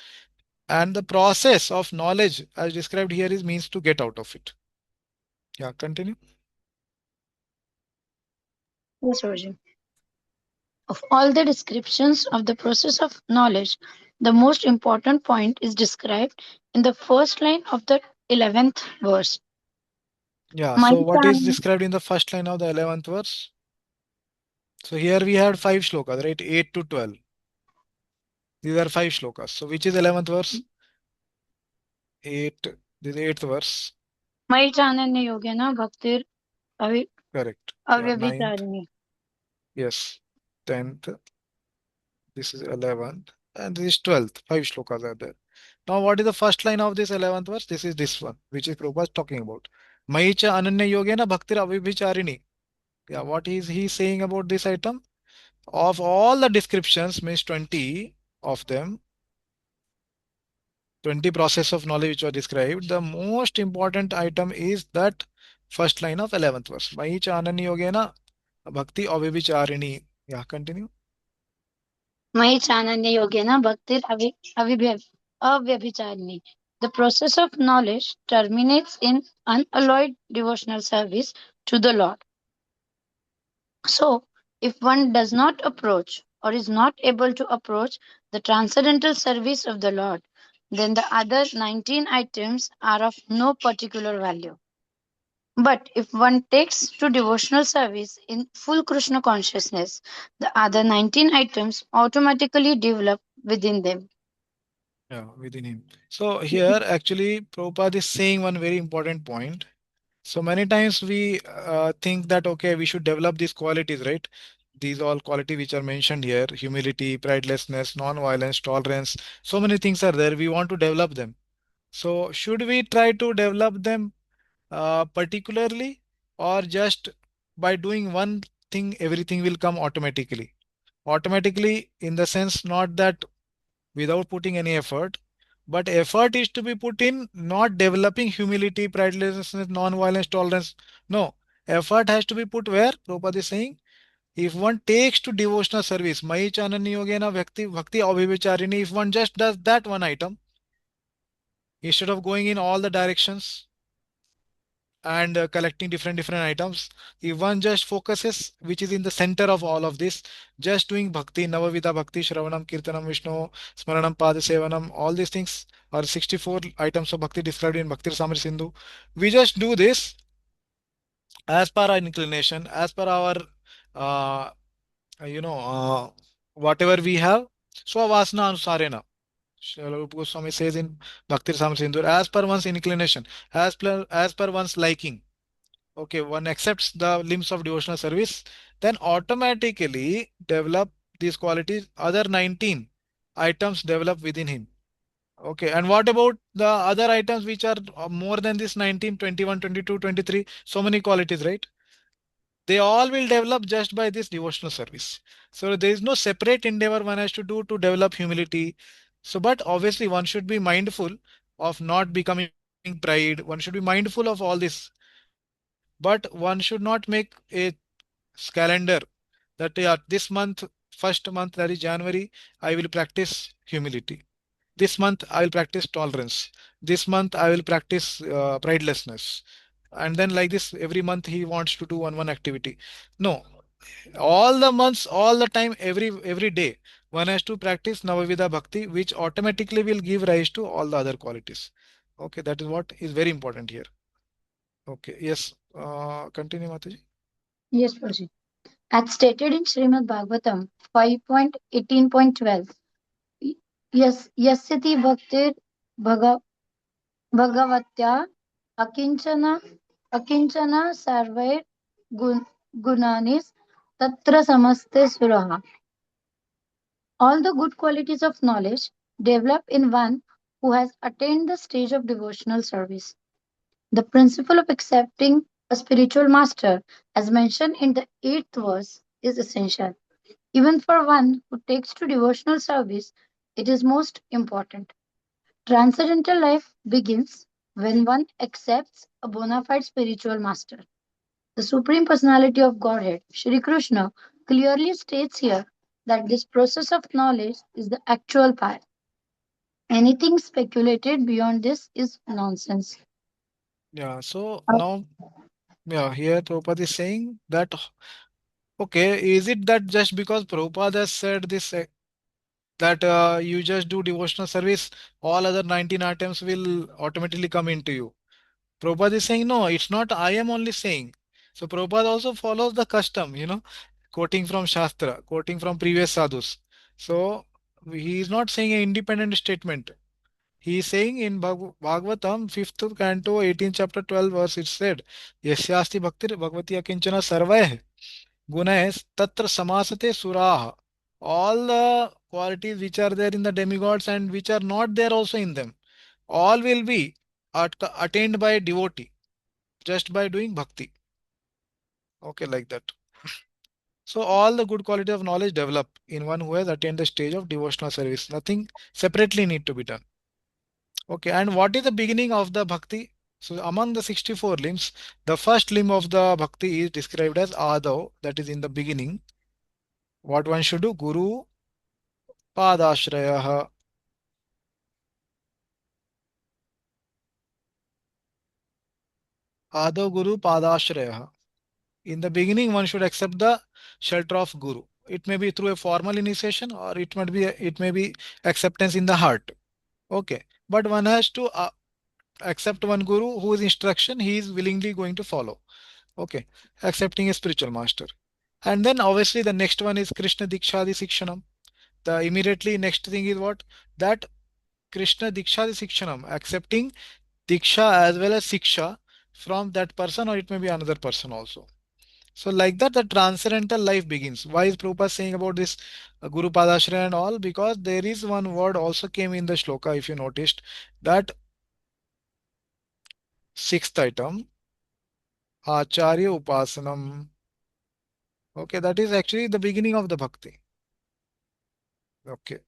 And the process of knowledge, as described here, is means to get out of it. Yeah, continue. Yes, Roger. Of all the descriptions of the process of knowledge, the most important point is described in the first line of the 11th verse. Yeah, My so what is son, described in the first line of the 11th verse? So here we had 5 shlokas, right? 8 to 12. These are 5 shlokas. So which is 11th verse? 8. This is 8th verse. Mai Chananya Yogena Bhaktir Correct. Yeah, 9th. Avyabhicharini. Yes. 10th. This is 11th. And this is 12th. 5 shlokas are there. Now what is the first line of this 11th verse? This is this one, which is Prabhupada talking about. Maicha ananya yogena bhaktir avibhicharini. Yeah, what is he saying about this item? Of all the descriptions, means 20 of them, 20 process of knowledge which were described, the most important item is that first line of 11th verse. Maicha ananya yogena bhakti avibhicharini. Yeah, continue. Mai Chananya Yogena Bhaktir Avyabhicharini. The process of knowledge terminates in unalloyed devotional service to the Lord. So, if one does not approach or is not able to approach the transcendental service of the Lord, then the other 19 items are of no particular value. But if one takes to devotional service in full Krishna consciousness, the other 19 items automatically develop within them. Yeah, within him. So here actually Prabhupada is saying one very important point. So many times we think that okay, we should develop these qualities, right? These all quality which are mentioned here: humility, pridelessness, non-violence, tolerance. So many things are there. We want to develop them. So should we try to develop them particularly, or just by doing one thing, everything will come automatically? Automatically, in the sense not that without putting any effort, but effort is to be put in not developing humility, pridelessness, non-violence, tolerance. No, effort has to be put where? Prabhupada is saying, if one takes to devotional service, Mai Chanani Yogena Bhakti Abhivicharini, if one just does that one item, instead of going in all the directions and collecting different items, if one just focuses which is in the center of all of this, just doing bhakti, navavida bhakti, shravanam, kirtanam, vishnu smaranam, padasevanam, all these things are 64 items of bhakti described in Bhakti Rasamrita Sindhu. We just do this as per our inclination, as per our uh, you know whatever we have, swavasana anusarena. Srila Goswami says in Bhakti Rasamrita Sindhu, as per one's inclination, as per one's liking. Okay, one accepts the limbs of devotional service, then automatically develop these qualities. Other 19 items develop within him. Okay, and what about the other items which are more than this 19, 21, 22, 23? So many qualities, right? They all will develop just by this devotional service. So there is no separate endeavor one has to do to develop humility. So, but obviously one should be mindful of not becoming pride. One should be mindful of all this, but one should not make a calendar that yeah, this month, first month, that is January, I will practice humility. This month I will practice tolerance. This month I will practice pridelessness. And then like this, every month he wants to do one activity. No, all the months, all the time, every day, one has to practice Navavida Bhakti, which automatically will give rise to all the other qualities. Okay, that is what is very important here. Okay, yes. Continue, Mataji. Yes, Prabhuji. As stated in Srimad Bhagavatam 5.18.12, yes, yasyati bhaktir bhaga, bhagavatya akinchana akinchana sarvair gunanis tatra samaste suraha. All the good qualities of knowledge develop in one who has attained the stage of devotional service. The principle of accepting a spiritual master, as mentioned in the 8th verse, is essential. Even for one who takes to devotional service, it is most important. Transcendental life begins when one accepts a bona fide spiritual master. The Supreme Personality of Godhead, Shri Krishna, clearly states here that this process of knowledge is the actual path. Anything speculated beyond this is nonsense. Yeah, so now, yeah, here Prabhupada is saying that, okay, is it that just because Prabhupada has said this, that you just do devotional service, all other 19 items will automatically come into you? Prabhupada is saying, no, it's not I am only saying. So Prabhupada also follows the custom, quoting from Shastra, quoting from previous sadhus. So he is not saying an independent statement. He is saying in Bhagavatam, 5th canto, 18th chapter, 12 verse, it said, Yasyasti bhaktir bhagavati akinchana sarvah gunaes tatra samasate suraha. All the qualities which are there in the demigods and which are not there also in them, all will be attained by a devotee just by doing bhakti. Okay, like that. So all the good quality of knowledge develop in one who has attained the stage of devotional service. Nothing separately need to be done. Okay, and what is the beginning of the bhakti? So among the 64 limbs, the first limb of the bhakti is described as Adav, that is in the beginning. What one should do? Guru Padashraya. Adav Guru Padashraya. In the beginning, one should accept the shelter of Guru. It may be through a formal initiation, or it may be acceptance in the heart. Okay, but one has to accept one guru whose instruction he is willingly going to follow. Okay, accepting a spiritual master. And then obviously the next one is Krishna Dikshadi Sikshanam. The immediately next thing is what? That Krishna Dikshadi Sikshanam, accepting Diksha as well as Siksha from that person, or it may be another person also. So like that, the transcendental life begins. Why is Prabhupada saying about this Guru Padashraya and all? Because there is one word also came in the shloka, if you noticed, that sixth item, Acharya Upasanam. Okay, that is actually the beginning of the bhakti. Okay.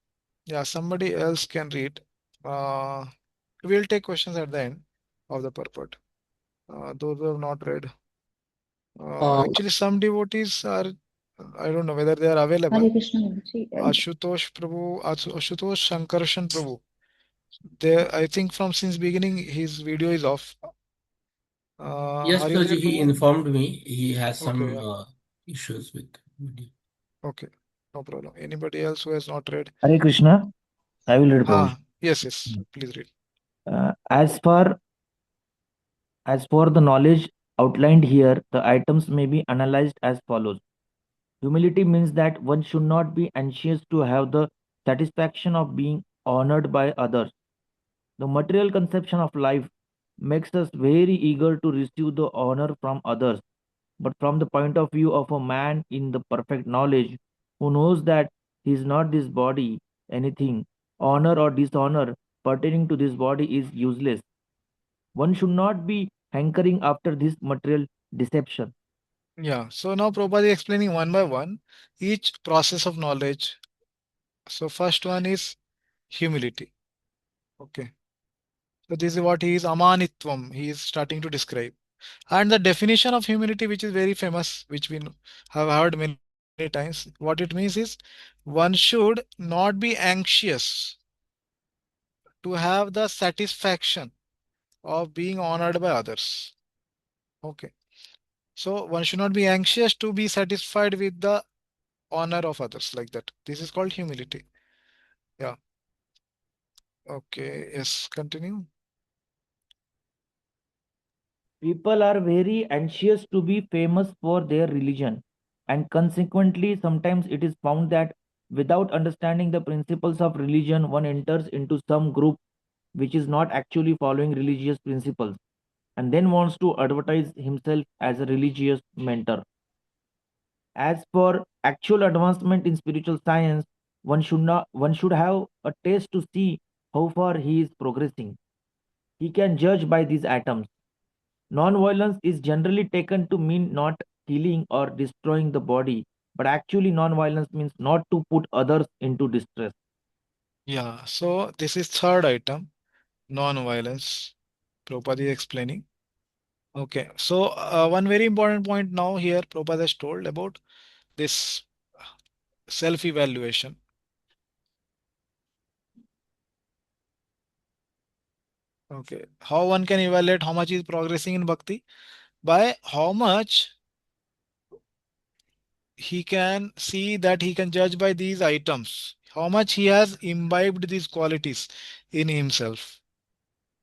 Yeah, somebody else can read. Uh, we'll take questions at the end of the purport. Those who have not read. Uh, Actually, some devotees are, I don't know whether they are available. Hare Krishna Guruji. Ashutosh Prabhu, Ashutosh Shankarshan Prabhu. There, I think from since beginning his video is off. yes, Harindra Prabhuji, he Prabhu. informed me he has Okay, some yeah. issues with video. Okay, no problem. Anybody else who has not read? Hare Krishna. I will read, Prabhu. Yes, please read. As for the knowledge outlined here, the items may be analyzed as follows. Humility means that one should not be anxious to have the satisfaction of being honored by others. The material conception of life makes us very eager to receive the honor from others. But from the point of view of a man in the perfect knowledge, who knows that he is not this body, anything, honor or dishonor pertaining to this body is useless. One should not be hankering after this material deception. Yeah, so now Prabhupada is explaining one by one each process of knowledge. So first one is humility. Okay. So this is what he is amanitvam. He is starting to describe. And the definition of humility, which is very famous, which we have heard many times, what it means is one should not be anxious to have the satisfaction of being honored by others. Okay. So one should not be anxious to be satisfied with the honor of others like that. This is called humility. Yeah. Okay. Yes. Continue. People are very anxious to be famous for their religion, and consequently, sometimes it is found that without understanding the principles of religion, one enters into some group which is not actually following religious principles and then wants to advertise himself as a religious mentor. As for actual advancement in spiritual science, one should have a taste to see how far he is progressing. He can judge by these atoms. Non-violence is generally taken to mean not killing or destroying the body, but actually non-violence means not to put others into distress. Yeah. So this is third item, non-violence. Prabhupada is explaining. Okay. So one very important point now here Prabhupada has told about this self-evaluation. Okay. How one can evaluate how much is progressing in bhakti? By how much he can see that he can judge by these items. How much he has imbibed these qualities in himself.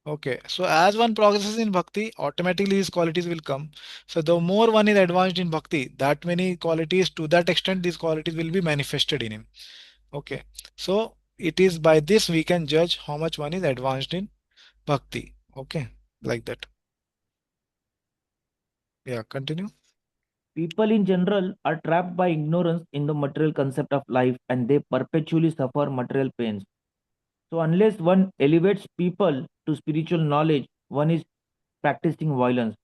Okay. So as one progresses in bhakti, automatically these qualities will come. So the more one is advanced in bhakti, that many qualities, to that extent, these qualities will be manifested in him. Okay. So it is by this we can judge how much one is advanced in bhakti. Okay. Like that. Yeah. Continue. People in general are trapped by ignorance in the material concept of life and they perpetually suffer material pains. So, unless one elevates people to spiritual knowledge, one is practicing violence.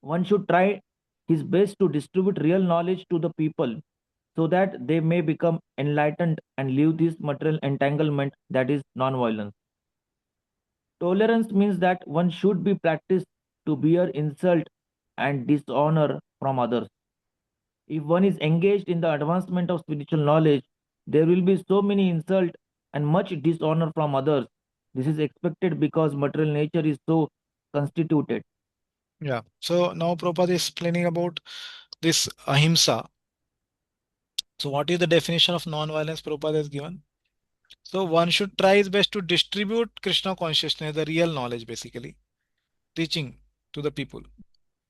One should try his best to distribute real knowledge to the people so that they may become enlightened and leave this material entanglement that is non-violence. Tolerance means that one should be practiced to bear insult and dishonor from others. If one is engaged in the advancement of spiritual knowledge, there will be so many insult and much dishonor from others. This is expected because material nature is so constituted. Yeah. So now Prabhupada is explaining about this ahimsa. So what is the definition of non-violence Prabhupada has given? So one should try his best to distribute Krishna consciousness, the real knowledge basically, teaching to the people,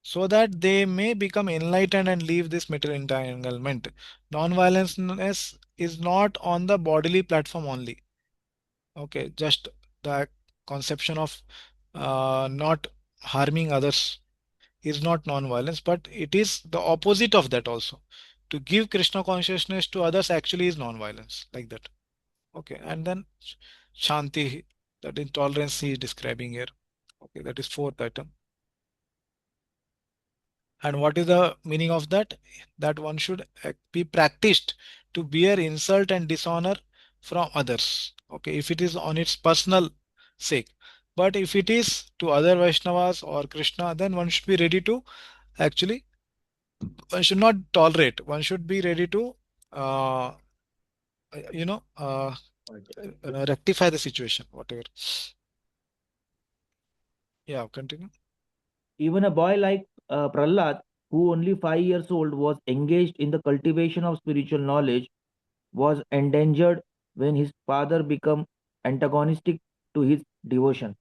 so that they may become enlightened and leave this material entanglement. Non-violence is not on the bodily platform only. Okay, just the conception of not harming others is not non-violence, but it is the opposite of that also. To give Krishna consciousness to others actually is non-violence, like that. Okay, and then Shanti, that intolerance he is describing here. Okay, that is fourth item. And what is the meaning of that? That one should be practiced to bear insult and dishonor from others. Okay, if it is on its personal sake. But if it is to other Vaishnavas or Krishna, then one should be ready to actually, one should not tolerate. One should be ready to, uh, you know, rectify the situation, whatever. Yeah, continue. Even a boy like Prahlad, who only 5 years old was engaged in the cultivation of spiritual knowledge, was endangered when his father became antagonistic to his devotion.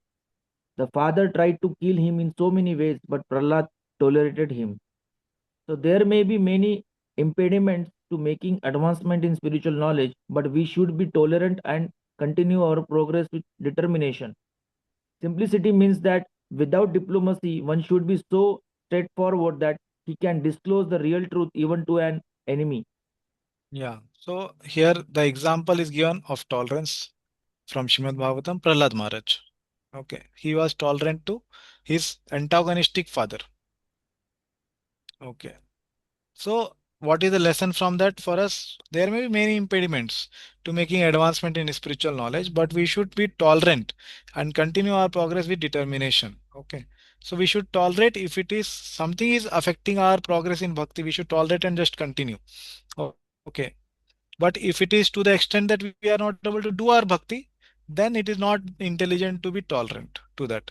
The father tried to kill him in so many ways, but Prahlad tolerated him. So there may be many impediments to making advancement in spiritual knowledge, but we should be tolerant and continue our progress with determination. Simplicity means that without diplomacy, one should be so straightforward that he can disclose the real truth even to an enemy. Yeah. So here the example is given of tolerance from Srimad Bhagavatam, Prahlad Maharaj. Okay. He was tolerant to his antagonistic father. Okay. So what is the lesson from that for us? There may be many impediments to making advancement in spiritual knowledge, but we should be tolerant and continue our progress with determination. Okay. So we should tolerate if it is something is affecting our progress in bhakti, we should tolerate and just continue. Okay. But if it is to the extent that we are not able to do our bhakti, then it is not intelligent to be tolerant to that.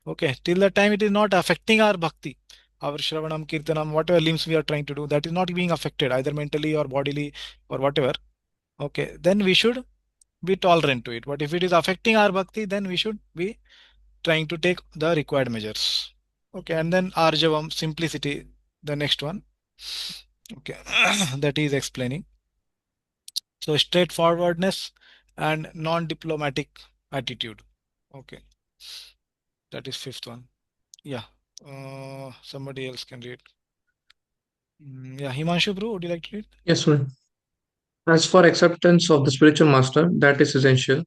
Okay, till the time it is not affecting our bhakti, our Shravanam, Kirtanam, whatever limbs we are trying to do, that is not being affected either mentally or bodily or whatever. Okay, then we should be tolerant to it. But if it is affecting our bhakti, then we should be trying to take the required measures. Okay, and then Arjavam, simplicity, the next one. Okay, that is explaining. So straightforwardness and non-diplomatic attitude. Okay, that is fifth one. Yeah. Somebody else can read. Yeah, Himanshu bro, would you like to read? Yes, sir. As for acceptance of the spiritual master, that is essential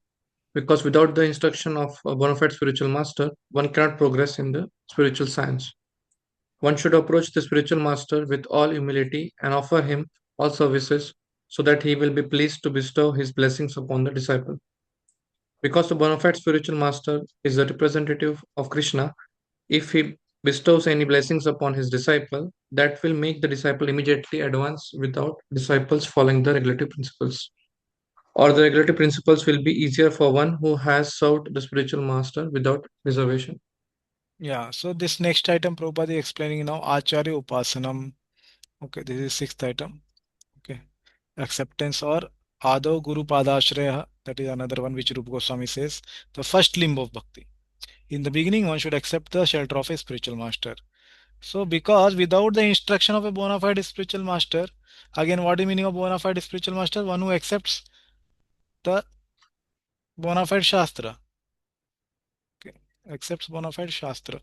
because without the instruction of a bona fide spiritual master, one cannot progress in the spiritual science. One should approach the spiritual master with all humility and offer him all services so that he will be pleased to bestow his blessings upon the disciple. Because the bona fide spiritual master is the representative of Krishna, if he bestows any blessings upon his disciple, that will make the disciple immediately advance without disciples following the regulative principles. Or the regulative principles will be easier for one who has served the spiritual master without reservation. Yeah, so this next item Prabhupada is explaining now, Acharya Upasanam. Okay, this is sixth item. Okay, acceptance or Ado Guru Padashraya. That is another one which Rupa Goswami says, the first limb of bhakti. In the beginning, one should accept the shelter of a spiritual master. So, because without the instruction of a bona fide spiritual master, again, what is meaning of bona fide spiritual master? One who accepts the bona fide shastra. Okay, accepts bona fide shastra.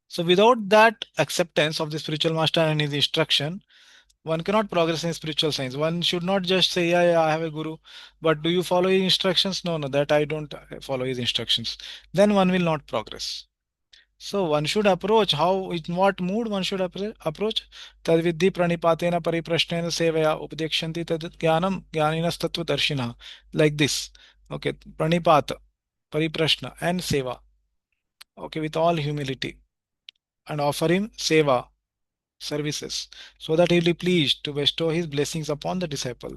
So, without that acceptance of the spiritual master and his instruction, one cannot progress in spiritual science. One should not just say, yeah, yeah, I have a guru, but do you follow his instructions? No, no, that I don't follow his instructions. Then one will not progress. So one should approach how, in what mood one should approach. Tad vidhi pranipatena pariprashnena sevaya upadekshanti tad jnanam jnaninas tattva darshina. Like this. Okay, pranipata, pariprashna and seva. Okay, with all humility. And offer him seva, services, so that he will be pleased to bestow his blessings upon the disciple.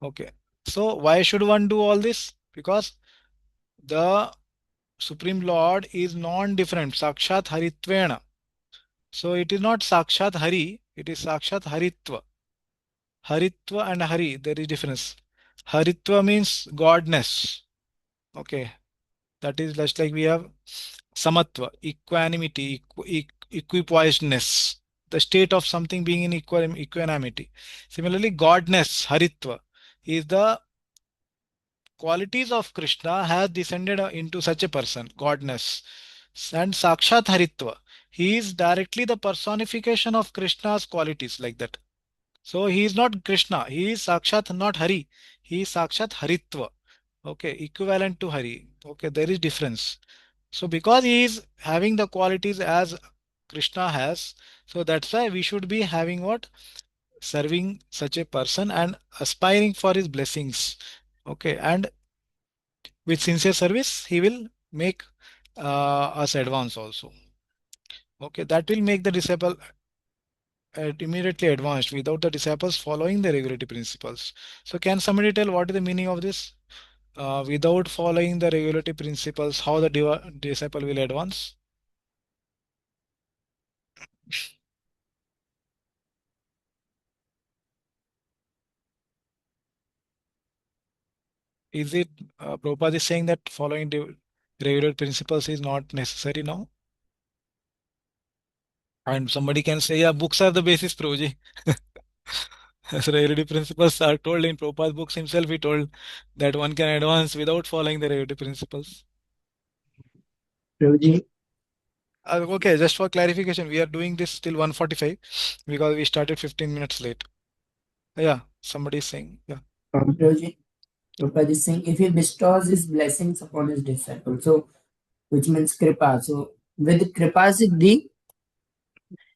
Okay. So why should one do all this? Because the Supreme Lord is non-different, Sakshat Haritvena. So it is not Sakshat Hari, it is Sakshat Haritva. Haritva and Hari, there is difference. Haritva means godness. Okay. That is just like we have samatva, equanimity, equipoisedness, the state of something being in equanimity. Similarly, godness, haritva, is the qualities of Krishna has descended into such a person, godness. And Sakshat Haritva, he is directly the personification of Krishna's qualities, like that. So he is not Krishna, he is Sakshat, not Hari. He is Sakshat Haritva. Okay, equivalent to Hari. Okay, there is difference. So because he is having the qualities as Krishna has, so that's why we should be having what? Serving such a person and aspiring for his blessings. Okay, and with sincere service, he will make us advance also. Okay, that will make the disciple immediately advanced without the disciples following the regulatory principles. So can somebody tell what is the meaning of this? Without following the regulatory principles, how the disciple will advance? Is it Prabhupada is saying that following the regular principles is not necessary now? And somebody can say, yeah, books are the basis, Prabhuji. As regulatory principles are told in Prabhupada's books himself, he told that one can advance without following the regulatory principles. Prabhuji, Okay, just for clarification, we are doing this till 1:45 because we started 15 minutes late. Yeah, somebody is saying, yeah. Prabhuji, Prabhupada is saying if he bestows his blessings upon his disciple, so which means kripa. So with kripa siddhi,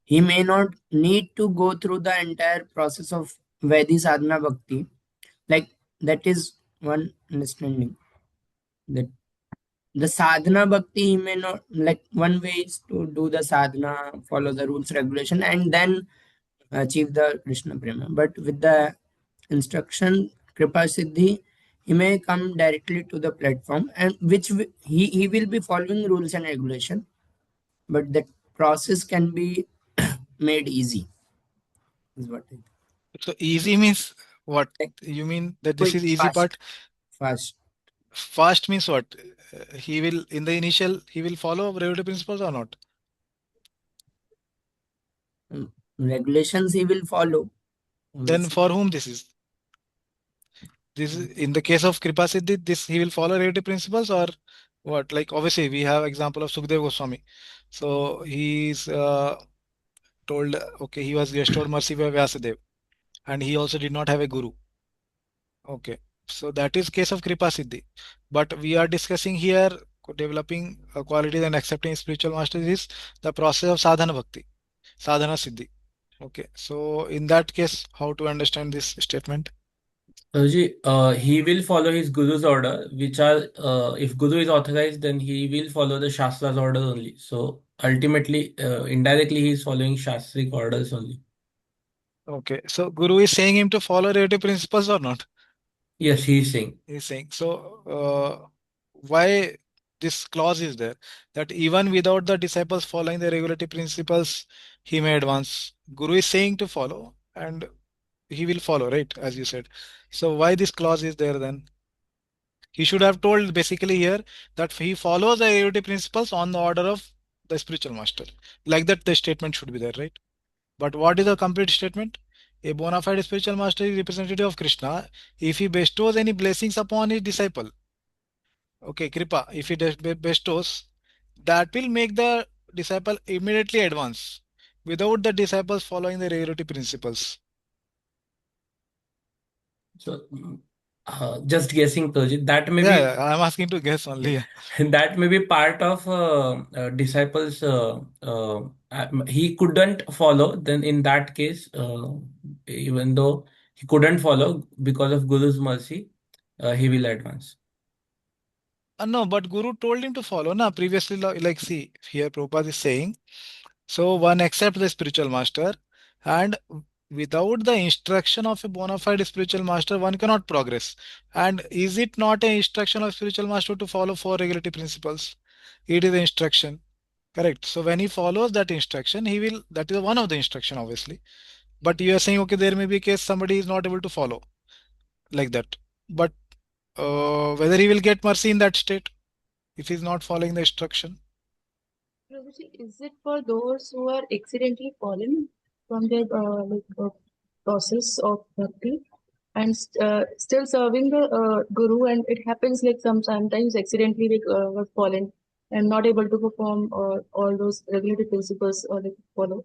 he may not need to go through the entire process of Vedi sadhana bhakti. Like that is one understanding. That the sadhana bhakti he may not, like one way is to do the sadhana, follow the rules, regulation, and then achieve the Krishna prema. But with the instruction kripa siddhi, he may come directly to the platform, and he will be following rules and regulation, but that process can be made easy. Is what I So easy means what? like. You mean that this Quick, is easy fast, part? fast. Fast means what? He will, in the initial, he will follow regulatory principles or not? Regulations he will follow. Then for whom this is? This is in the case of Kripa Siddhi, this he will follow regulatory principles or what? Like obviously we have example of Sukdev Goswami. So he's told, okay, he was restored mercy by Vyasadeva and he also did not have a guru. Okay, so that is case of Kripa Siddhi. But we are discussing here developing qualities and accepting spiritual masters is the process of sadhana bhakti, sadhana siddhi. Okay, so in that case, how to understand this statement? Ji, he will follow his guru's order, which are, if guru is authorized, then he will follow the shastra's order only. So ultimately, indirectly, he is following shastric orders only. Okay, so Guru is saying him to follow relative principles or not? Yes, he is saying. He's saying. So, why this clause is there? That even without the disciples following the regulative principles, he may advance. Guru is saying to follow and he will follow, right? As you said. So, why this clause is there then? He should have told basically here that he follows the regulative principles on the order of the spiritual master. Like that, the statement should be there, right? But what is the complete statement? A bona fide spiritual master is representative of Krishna if he bestows any blessings upon his disciple. Okay, Kripa, if he bestows, that will make the disciple immediately advance without the disciples following the regulative principles. So, just guessing, Prajit, that may Yeah, be I'm asking to guess only. that may be part of disciples. He couldn't follow. Then in that case, even though he couldn't follow because of Guru's mercy, he will advance. No, but Guru told him to follow. Na previously, like see here, Prabhupada is saying. So one accepts the spiritual master, and without the instruction of a bona fide spiritual master, one cannot progress. And is it not a instruction of spiritual master to follow four regulative principles? It is the instruction, correct? So when he follows that instruction, he will. That is one of the instruction, obviously. But you are saying, okay, there may be a case somebody is not able to follow like that. But whether he will get mercy in that state if he's not following the instruction? Prabhuji, is it for those who are accidentally fallen from their process of bhakti and still serving the guru, and it happens like sometimes accidentally was fallen and not able to perform all those regulative principles or like follow,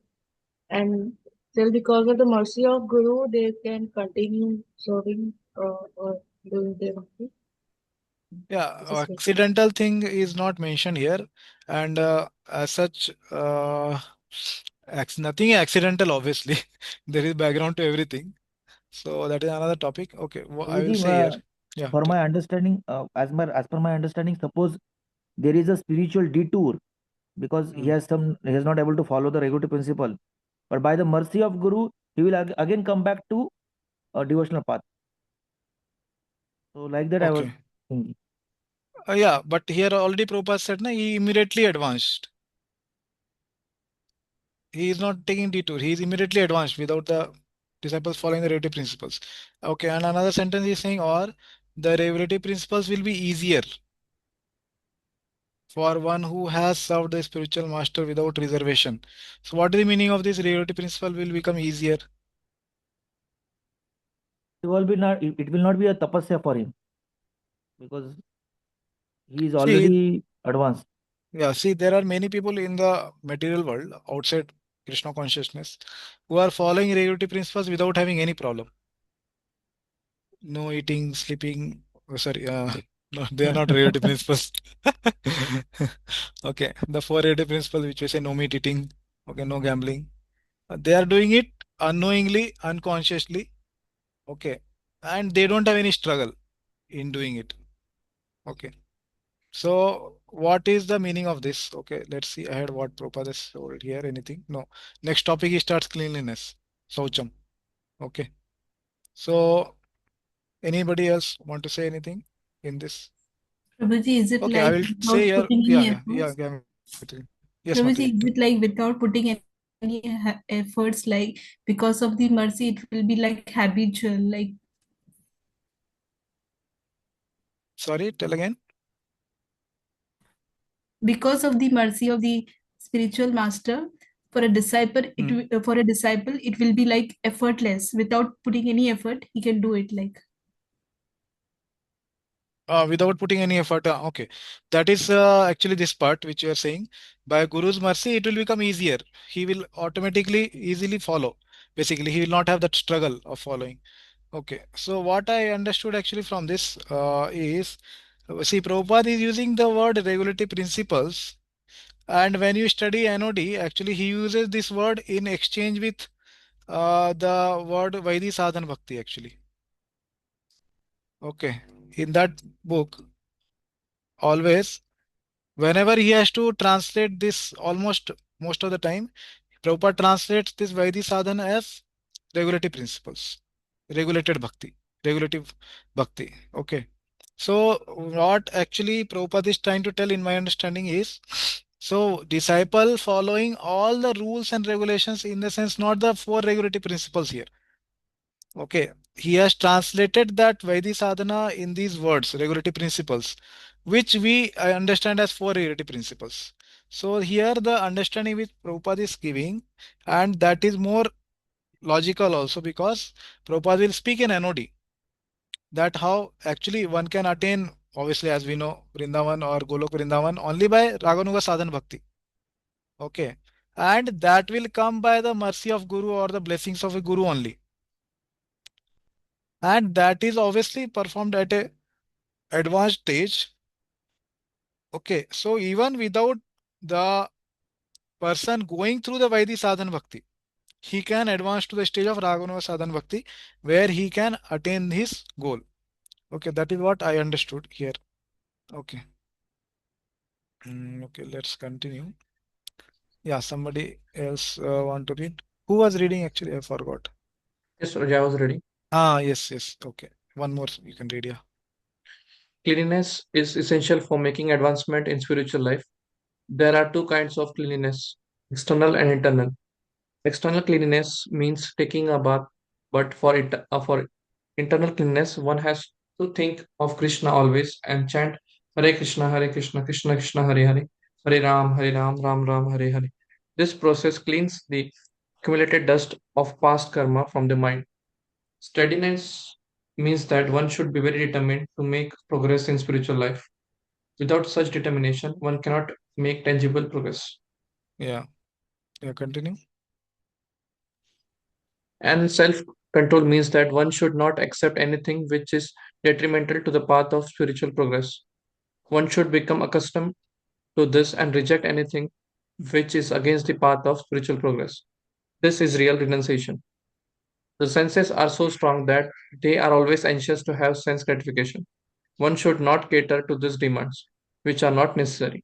and still because of the mercy of guru they can continue serving or doing their bhakti. Yeah, This is good. accidental thing is not mentioned here, and as such, nothing accidental. Obviously, there is background to everything. So that is another topic. Okay, I will Prabhuji, say here. Yeah, for my understanding, as per my understanding, suppose there is a spiritual detour because he is not able to follow the regulative principle, but by the mercy of Guru, he will again come back to a devotional path. So like that, I was Okay. thinking. Yeah, but here already Prabhupada said, na, he immediately advanced. He is not taking detour. He is immediately advanced without the disciples following the relative principles. Okay, and another sentence is saying, or the relative principles will be easier for one who has served the spiritual master without reservation. So what is the meaning of this relative principle will become easier? It will not be a tapasya for him because he is See, already advanced. yeah, see, there are many people in the material world outside Krishna consciousness who are following relative principles without having any problem. No eating, sleeping. Oh, sorry, no, they are not relative principles. Okay, the four relative principles which we say no meat eating, okay, no gambling. They are doing it unknowingly, unconsciously, okay, and they don't have any struggle in doing it. Okay, so what is the meaning of this? Okay, let's see ahead what Prabhupada has told here. Anything? No. Next topic he starts cleanliness, Saucham. Okay, so anybody else want to say anything in this? Prabhuji, is it Okay, I like will say without here. putting Yeah, any yeah, yeah. efforts? Gayatri. Yes, Prabhuji, Mataji. is it like without putting any efforts, like because of the mercy, it will be like habitual, like Sorry, tell again. because of the mercy of the spiritual master, for a disciple, for a disciple, it will be like effortless. Without putting any effort, he can do it. Like Without putting any effort. Okay, that is actually this part which you are saying. By Guru's mercy, it will become easier. He will automatically easily follow. Basically, he will not have that struggle of following. Okay, so what I understood actually from this is, see, Prabhupada is using the word regulative principles, and when you study NOD, actually he uses this word in exchange with the word Vaidhi Sadhan Bhakti actually. Okay, in that book, always, whenever he has to translate this, almost most of the time, Prabhupada translates this Vaidhi Sadhana as regulative principles, regulated bhakti, regulative bhakti. Okay. So what actually Prabhupada is trying to tell in my understanding is, so disciple following all the rules and regulations, in the sense not the four regulative principles here. Okay, he has translated that Vaidhi sadhana in these words, regulative principles, which we I understand as four regulative principles. So here the understanding which Prabhupada is giving, and that is more logical also, because Prabhupada will speak in NOD, that how actually one can attain, obviously as we know, Vrindavan or Golok Vrindavan only by Raganuga Sadhan Bhakti. Okay, and that will come by the mercy of Guru or the blessings of a Guru only, and that is obviously performed at a advanced stage. Okay, so even without the person going through the Vaidhi Sadhan Bhakti, he can advance to the stage of Raganuga Sadhan Bhakti, where he can attain his goal. Okay, that is what I understood here. Okay. Okay, let's continue. Yeah, somebody else want to read? Who was reading actually? I forgot. Yes, Raja, I was ready. Yes, yes. Okay. One more you can read, yeah. Cleanliness is essential for making advancement in spiritual life. There are two kinds of cleanliness, external and internal. External cleanliness means taking a bath, but for internal cleanliness, one has to think of Krishna always and chant Hare Krishna, Krishna Krishna, Hare Hare, Hare Ram, Ram Ram, Hare Hare. This process cleans the accumulated dust of past karma from the mind. Steadiness means that one should be very determined to make progress in spiritual life. Without such determination, one cannot make tangible progress. Yeah. Yeah, continue. And self control means that one should not accept anything which is detrimental to the path of spiritual progress. One should become accustomed to this and reject anything which is against the path of spiritual progress. This is real renunciation. The senses are so strong that they are always anxious to have sense gratification. One should not cater to these demands, which are not necessary.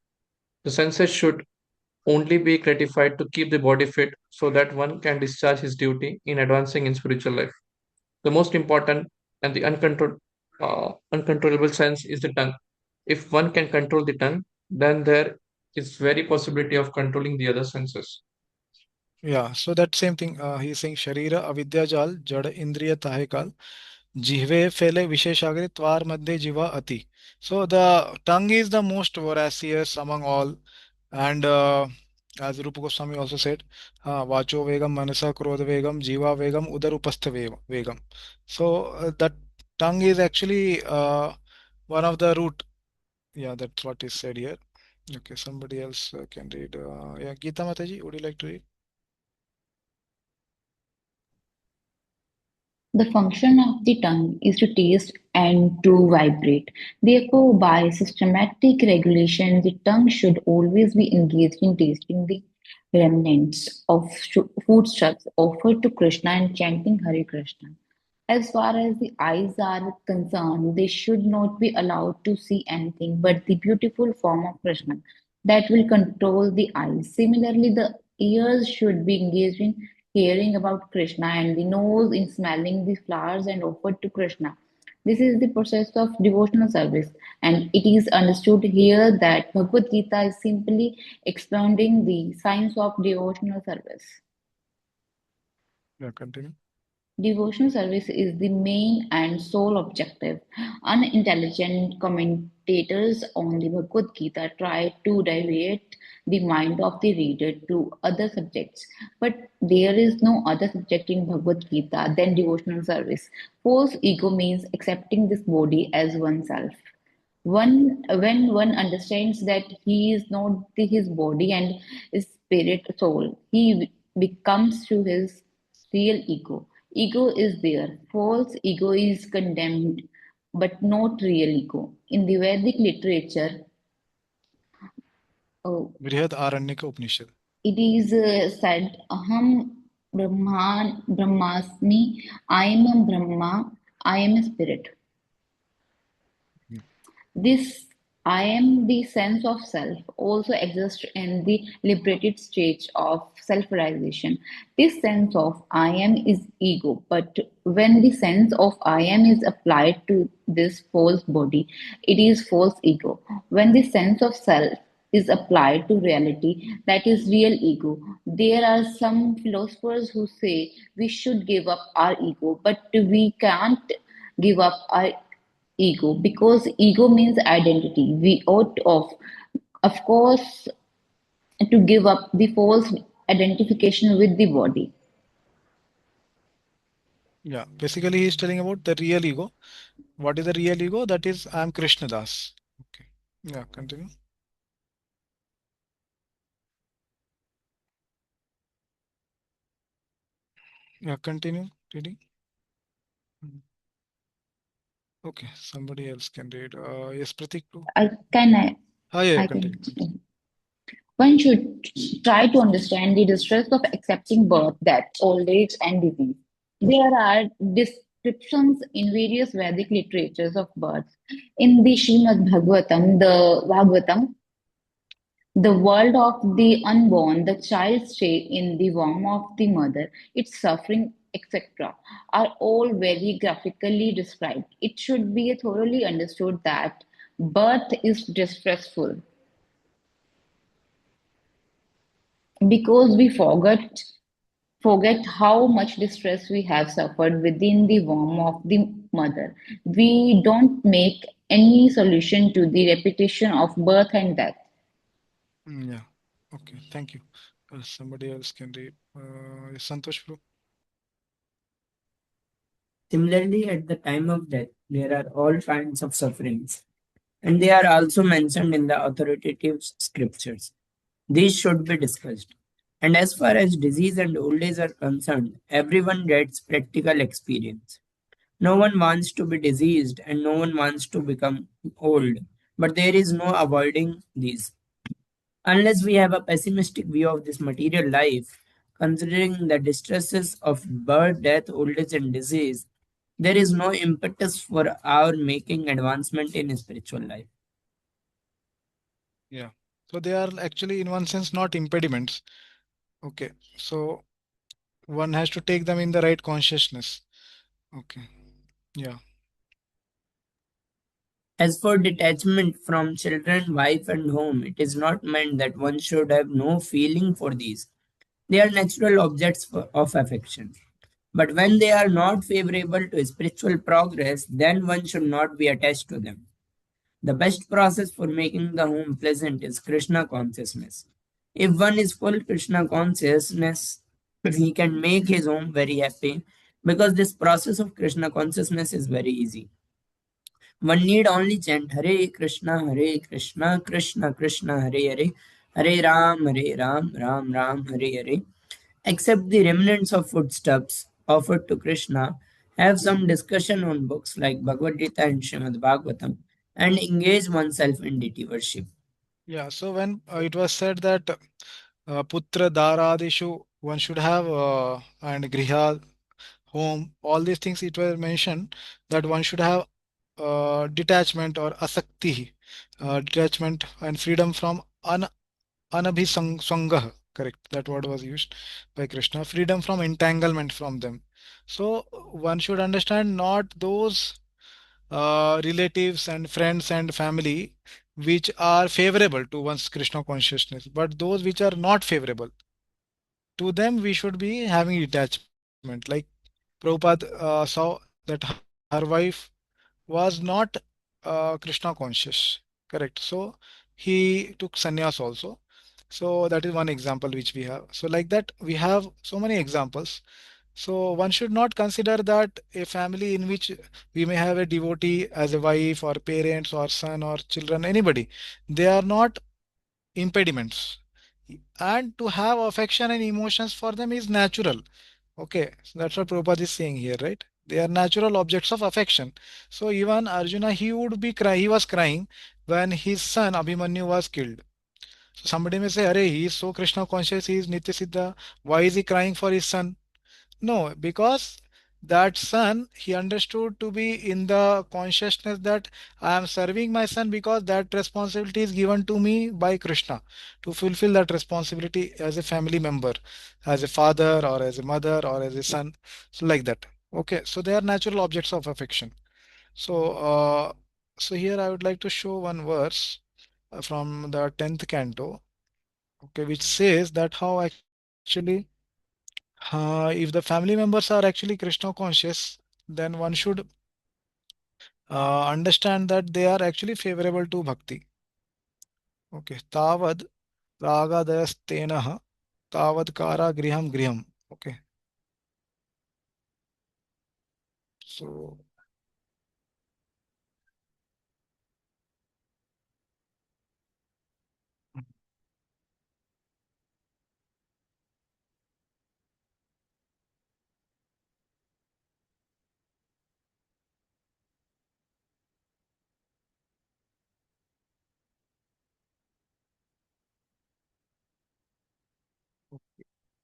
The senses should only be gratified to keep the body fit so that one can discharge his duty in advancing in spiritual life. The most important and the uncontrollable sense is the tongue. If one can control the tongue, then there is very possibility of controlling the other senses. Yeah, so that same thing. He's saying Sharira avidya jal jad indriya tahekal jihve fele visheshagri twar madhye jiva ati. So the tongue is the most voracious among all, and as Rupa Goswami also said, vacho vegam manasa krodha vegam jiva vegam udarupastha vegam. So that tongue is actually one of the root. Yeah, that's what is said here. Okay, somebody else can read. Yeah, Geeta Mataji, would you like to read? The function of the tongue is to taste and to vibrate. Therefore, by systematic regulation, the tongue should always be engaged in tasting the remnants of foodstuffs offered to Krishna and chanting Hare Krishna. As far as the eyes are concerned, they should not be allowed to see anything but the beautiful form of Krishna that will control the eyes. Similarly, the ears should be engaged in hearing about Krishna and the nose in smelling the flowers and offered to Krishna. This is the process of devotional service, and it is understood here that Bhagavad Gita is simply expounding the science of devotional service. Yeah, continue. Devotional service is the main and sole objective. Unintelligent commentators on the Bhagavad Gita try to divert the mind of the reader to other subjects, but there is no other subject in Bhagavad Gita than devotional service. False ego means accepting this body as oneself. When one understands that he is not his body and his spirit soul, he becomes to his real ego. Ego is there. False ego is condemned, but not real ego. In the Vedic literature, Brihad Aranyaka Upanishad. it is said, Aham Brahmasmi, I am a Brahma, I am a spirit. This I am the sense of self also exists in the liberated stage of self-realization. This sense of I am is ego, but when the sense of I am is applied to this false body, it is false ego. When the sense of self is applied to reality, that is real ego. There are some philosophers who say we should give up our ego, but we can't give up our ego because ego means identity. We ought of course to give up the false identification with the body. Yeah, basically he's telling about the real ego. What is the real ego? That is, I am Krishna Das. Okay. Yeah, continue. Yeah, continue reading. Okay, somebody else can read. Yes, Pratik too. I can Yeah, continue. One should try to understand the distress of accepting birth, death, old age, and disease. There are descriptions in various Vedic literatures of birth. In the Srimad Bhagavatam, the world of the unborn, the child's stay in the womb of the mother, its suffering, etc., are all very graphically described. It should be thoroughly understood that birth is distressful because we forget forget how much distress we have suffered within the womb of the mother. We don't make any solution to the repetition of birth and death. Yeah. Okay. Thank you. Somebody else can read. Santosh Bro. Similarly, at the time of death, there are all kinds of sufferings, and they are also mentioned in the authoritative scriptures. These should be discussed. And as far as disease and old age are concerned, everyone gets practical experience. No one wants to be diseased and no one wants to become old, but there is no avoiding these. Unless we have a pessimistic view of this material life, considering the distresses of birth, death, old age, and disease, there is no impetus for our making advancement in spiritual life. Yeah. So they are actually, in one sense, not impediments. Okay. So one has to take them in the right consciousness. Okay. Yeah. As for detachment from children, wife, and home, it is not meant that one should have no feeling for these. They are natural objects of affection. But when they are not favorable to spiritual progress, then one should not be attached to them. The best process for making the home pleasant is Krishna consciousness. If one is full Krishna consciousness, he can make his home very happy because this process of Krishna consciousness is very easy. One need only chant Hare Krishna, Krishna Krishna, Hare Hare, Hare Ram, Ram Ram, Hare Hare. Accept the remnants of foodstuffs offered to Krishna, have some discussion on books like Bhagavad Gita and Srimad Bhagavatam, and engage oneself in deity worship. Yeah. So when it was said that Putra Daradishu, one should have and Griha, home, all these things, it was mentioned that one should have detachment or asakti, detachment and freedom from anabhisangah. Correct. That word was used by Krishna. Freedom from entanglement from them. So one should understand not those relatives and friends and family which are favorable to one's Krishna consciousness, but those which are not favorable to them, we should be having detachment. Like Prabhupada saw that her wife was not Krishna conscious. Correct. So he took sannyas also. So that is one example which we have. So like that, we have so many examples. So one should not consider that a family in which we may have a devotee as a wife or parents or son or children, anybody, they are not impediments. And to have affection and emotions for them is natural. Okay, so that's what Prabhupada is saying here, right? They are natural objects of affection. So even Arjuna, he was crying when his son Abhimanyu was killed. So somebody may say, Arey, he is so Krishna conscious, he is Nitya Siddha. Why is he crying for his son? No, because that son, he understood to be in the consciousness that I am serving my son because that responsibility is given to me by Krishna to fulfill that responsibility as a family member, as a father or as a mother or as a son, so like that. Okay, so they are natural objects of affection. So, so here I would like to show one verse from the 10th canto, okay, which says that how actually if the family members are actually Krishna conscious, then one should understand that they are actually favorable to bhakti. Okay. Tavad ragadayastena tavad kara griham griham. Okay. So,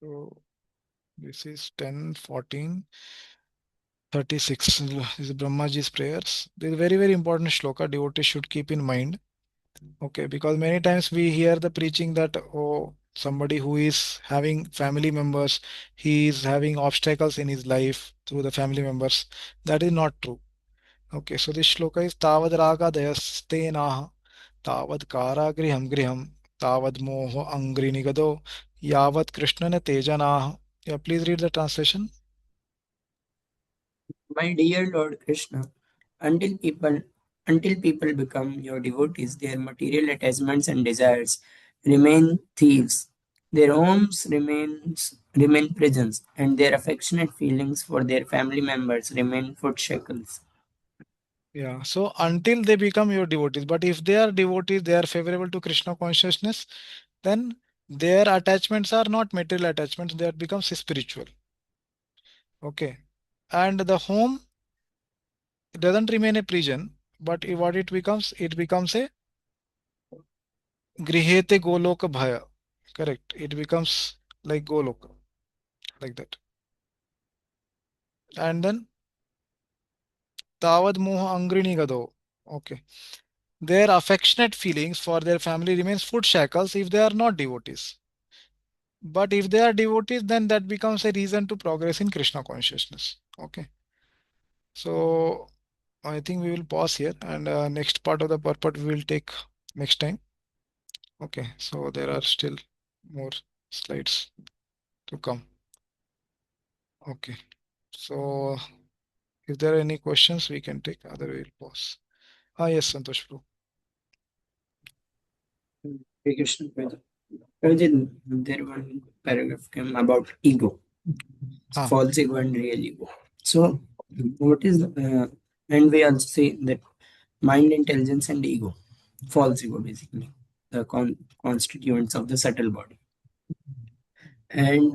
so this is 10, 14, 36. This is Brahmaji's prayers. This is very, very important shloka devotees should keep in mind. Okay, because many times we hear the preaching that, oh, somebody who is having family members, he is having obstacles in his life through the family members. That is not true. Okay, so this shloka is Tavad Raga Dayastenaha, Tavad Kara Griham Griham, Tavad Moho Angri Nigado, Yavat Krishnana Tejanaha. Yeah, please read the translation. My dear Lord Krishna, until people become your devotees, their material attachments and desires remain thieves. Their homes remain prisons, and their affectionate feelings for their family members remain foot shackles. Yeah, so until they become your devotees, but if they are devotees, they are favorable to Krishna consciousness, then their attachments are not material attachments, they becomes spiritual. Okay. And the home doesn't remain a prison, but what it becomes a grihete goloka bhaya. Correct. It becomes like goloka, like that. And then tavad moha angrini gado. Okay. Their affectionate feelings for their family remains foot shackles if they are not devotees. But if they are devotees, then that becomes a reason to progress in Krishna consciousness. Okay. So I think we will pause here, and next part of the purport we will take next time. Okay. So there are still more slides to come. Okay. So if there are any questions, we can take. Otherwise, we'll pause. Yes, Santosh Prabhu. Hare Krishna, Prabhuji. Prabhuji, there one paragraph came about ego, false ego and real ego. So, what is, and we also say that mind, intelligence, and ego, false ego basically, the constituents of the subtle body. And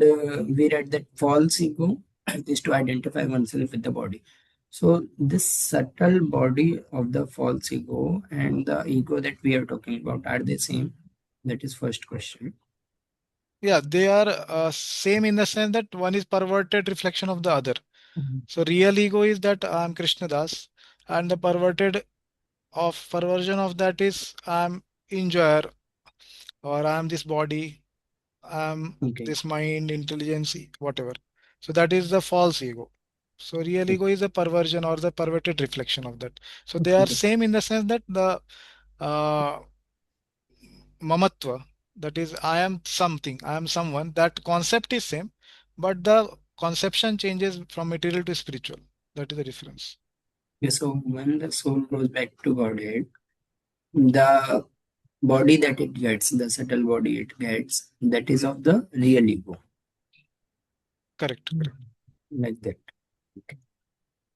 we read that false ego is to identify oneself with the body. So, this subtle body of the false ego and the ego that we are talking about, are they same? That is first question. Yeah, they are same in the sense that one is perverted reflection of the other. So real ego is that I am Krishna Das, and the perversion of that is I am enjoyer, or I am this body, I am Okay. this mind, intelligence, whatever. So that is the false ego. So real ego is a perversion or the perverted reflection of that. So they are same in the sense that the uh, mamatva, that is I am something, I am someone, that concept is same, but the conception changes from material to spiritual. That is the difference. Yeah, so when the soul goes back to Godhead, the body that it gets, the subtle body it gets, that is of the real ego. Correct. Like that. Okay.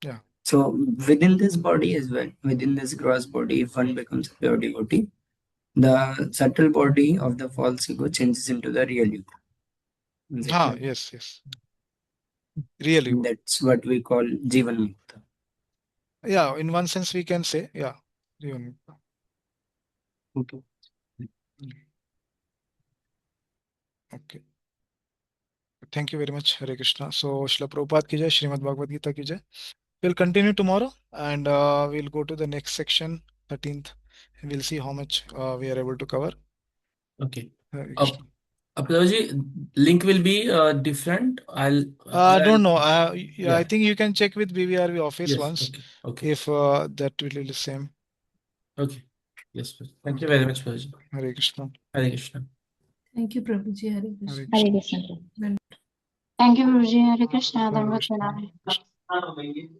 Yeah. So within this body as well, within this gross body, if one becomes a pure devotee, the subtle body of the false ego changes into the real ego. Is it right? Yes. Real ego. That's what we call Jivan Mukta. Yeah, in one sense we can say, yeah. Jivan Mukta. Okay. Okay. Thank you very much, Hare Krishna. So, Srila Prabhupada ki jai, Srimad Bhagavad Gita ki jai. We'll continue tomorrow, and we'll go to the next section, 13th. And we'll see how much we are able to cover. Okay. Hare Krishna. Prabhuji, link will be different. I don't know. Yeah. I think you can check with BVRV office Yes. once Okay. if that will be the same. Okay. Yes. Thank you very much, Prabhuji. Hare Krishna. Hare Krishna. Thank you, Prabhuji. Hare Krishna. Hare Hare Krishna. Krishna. Thank you, Guruji. Hare Krishna. Hare Dhanvat Krishna. Pranam.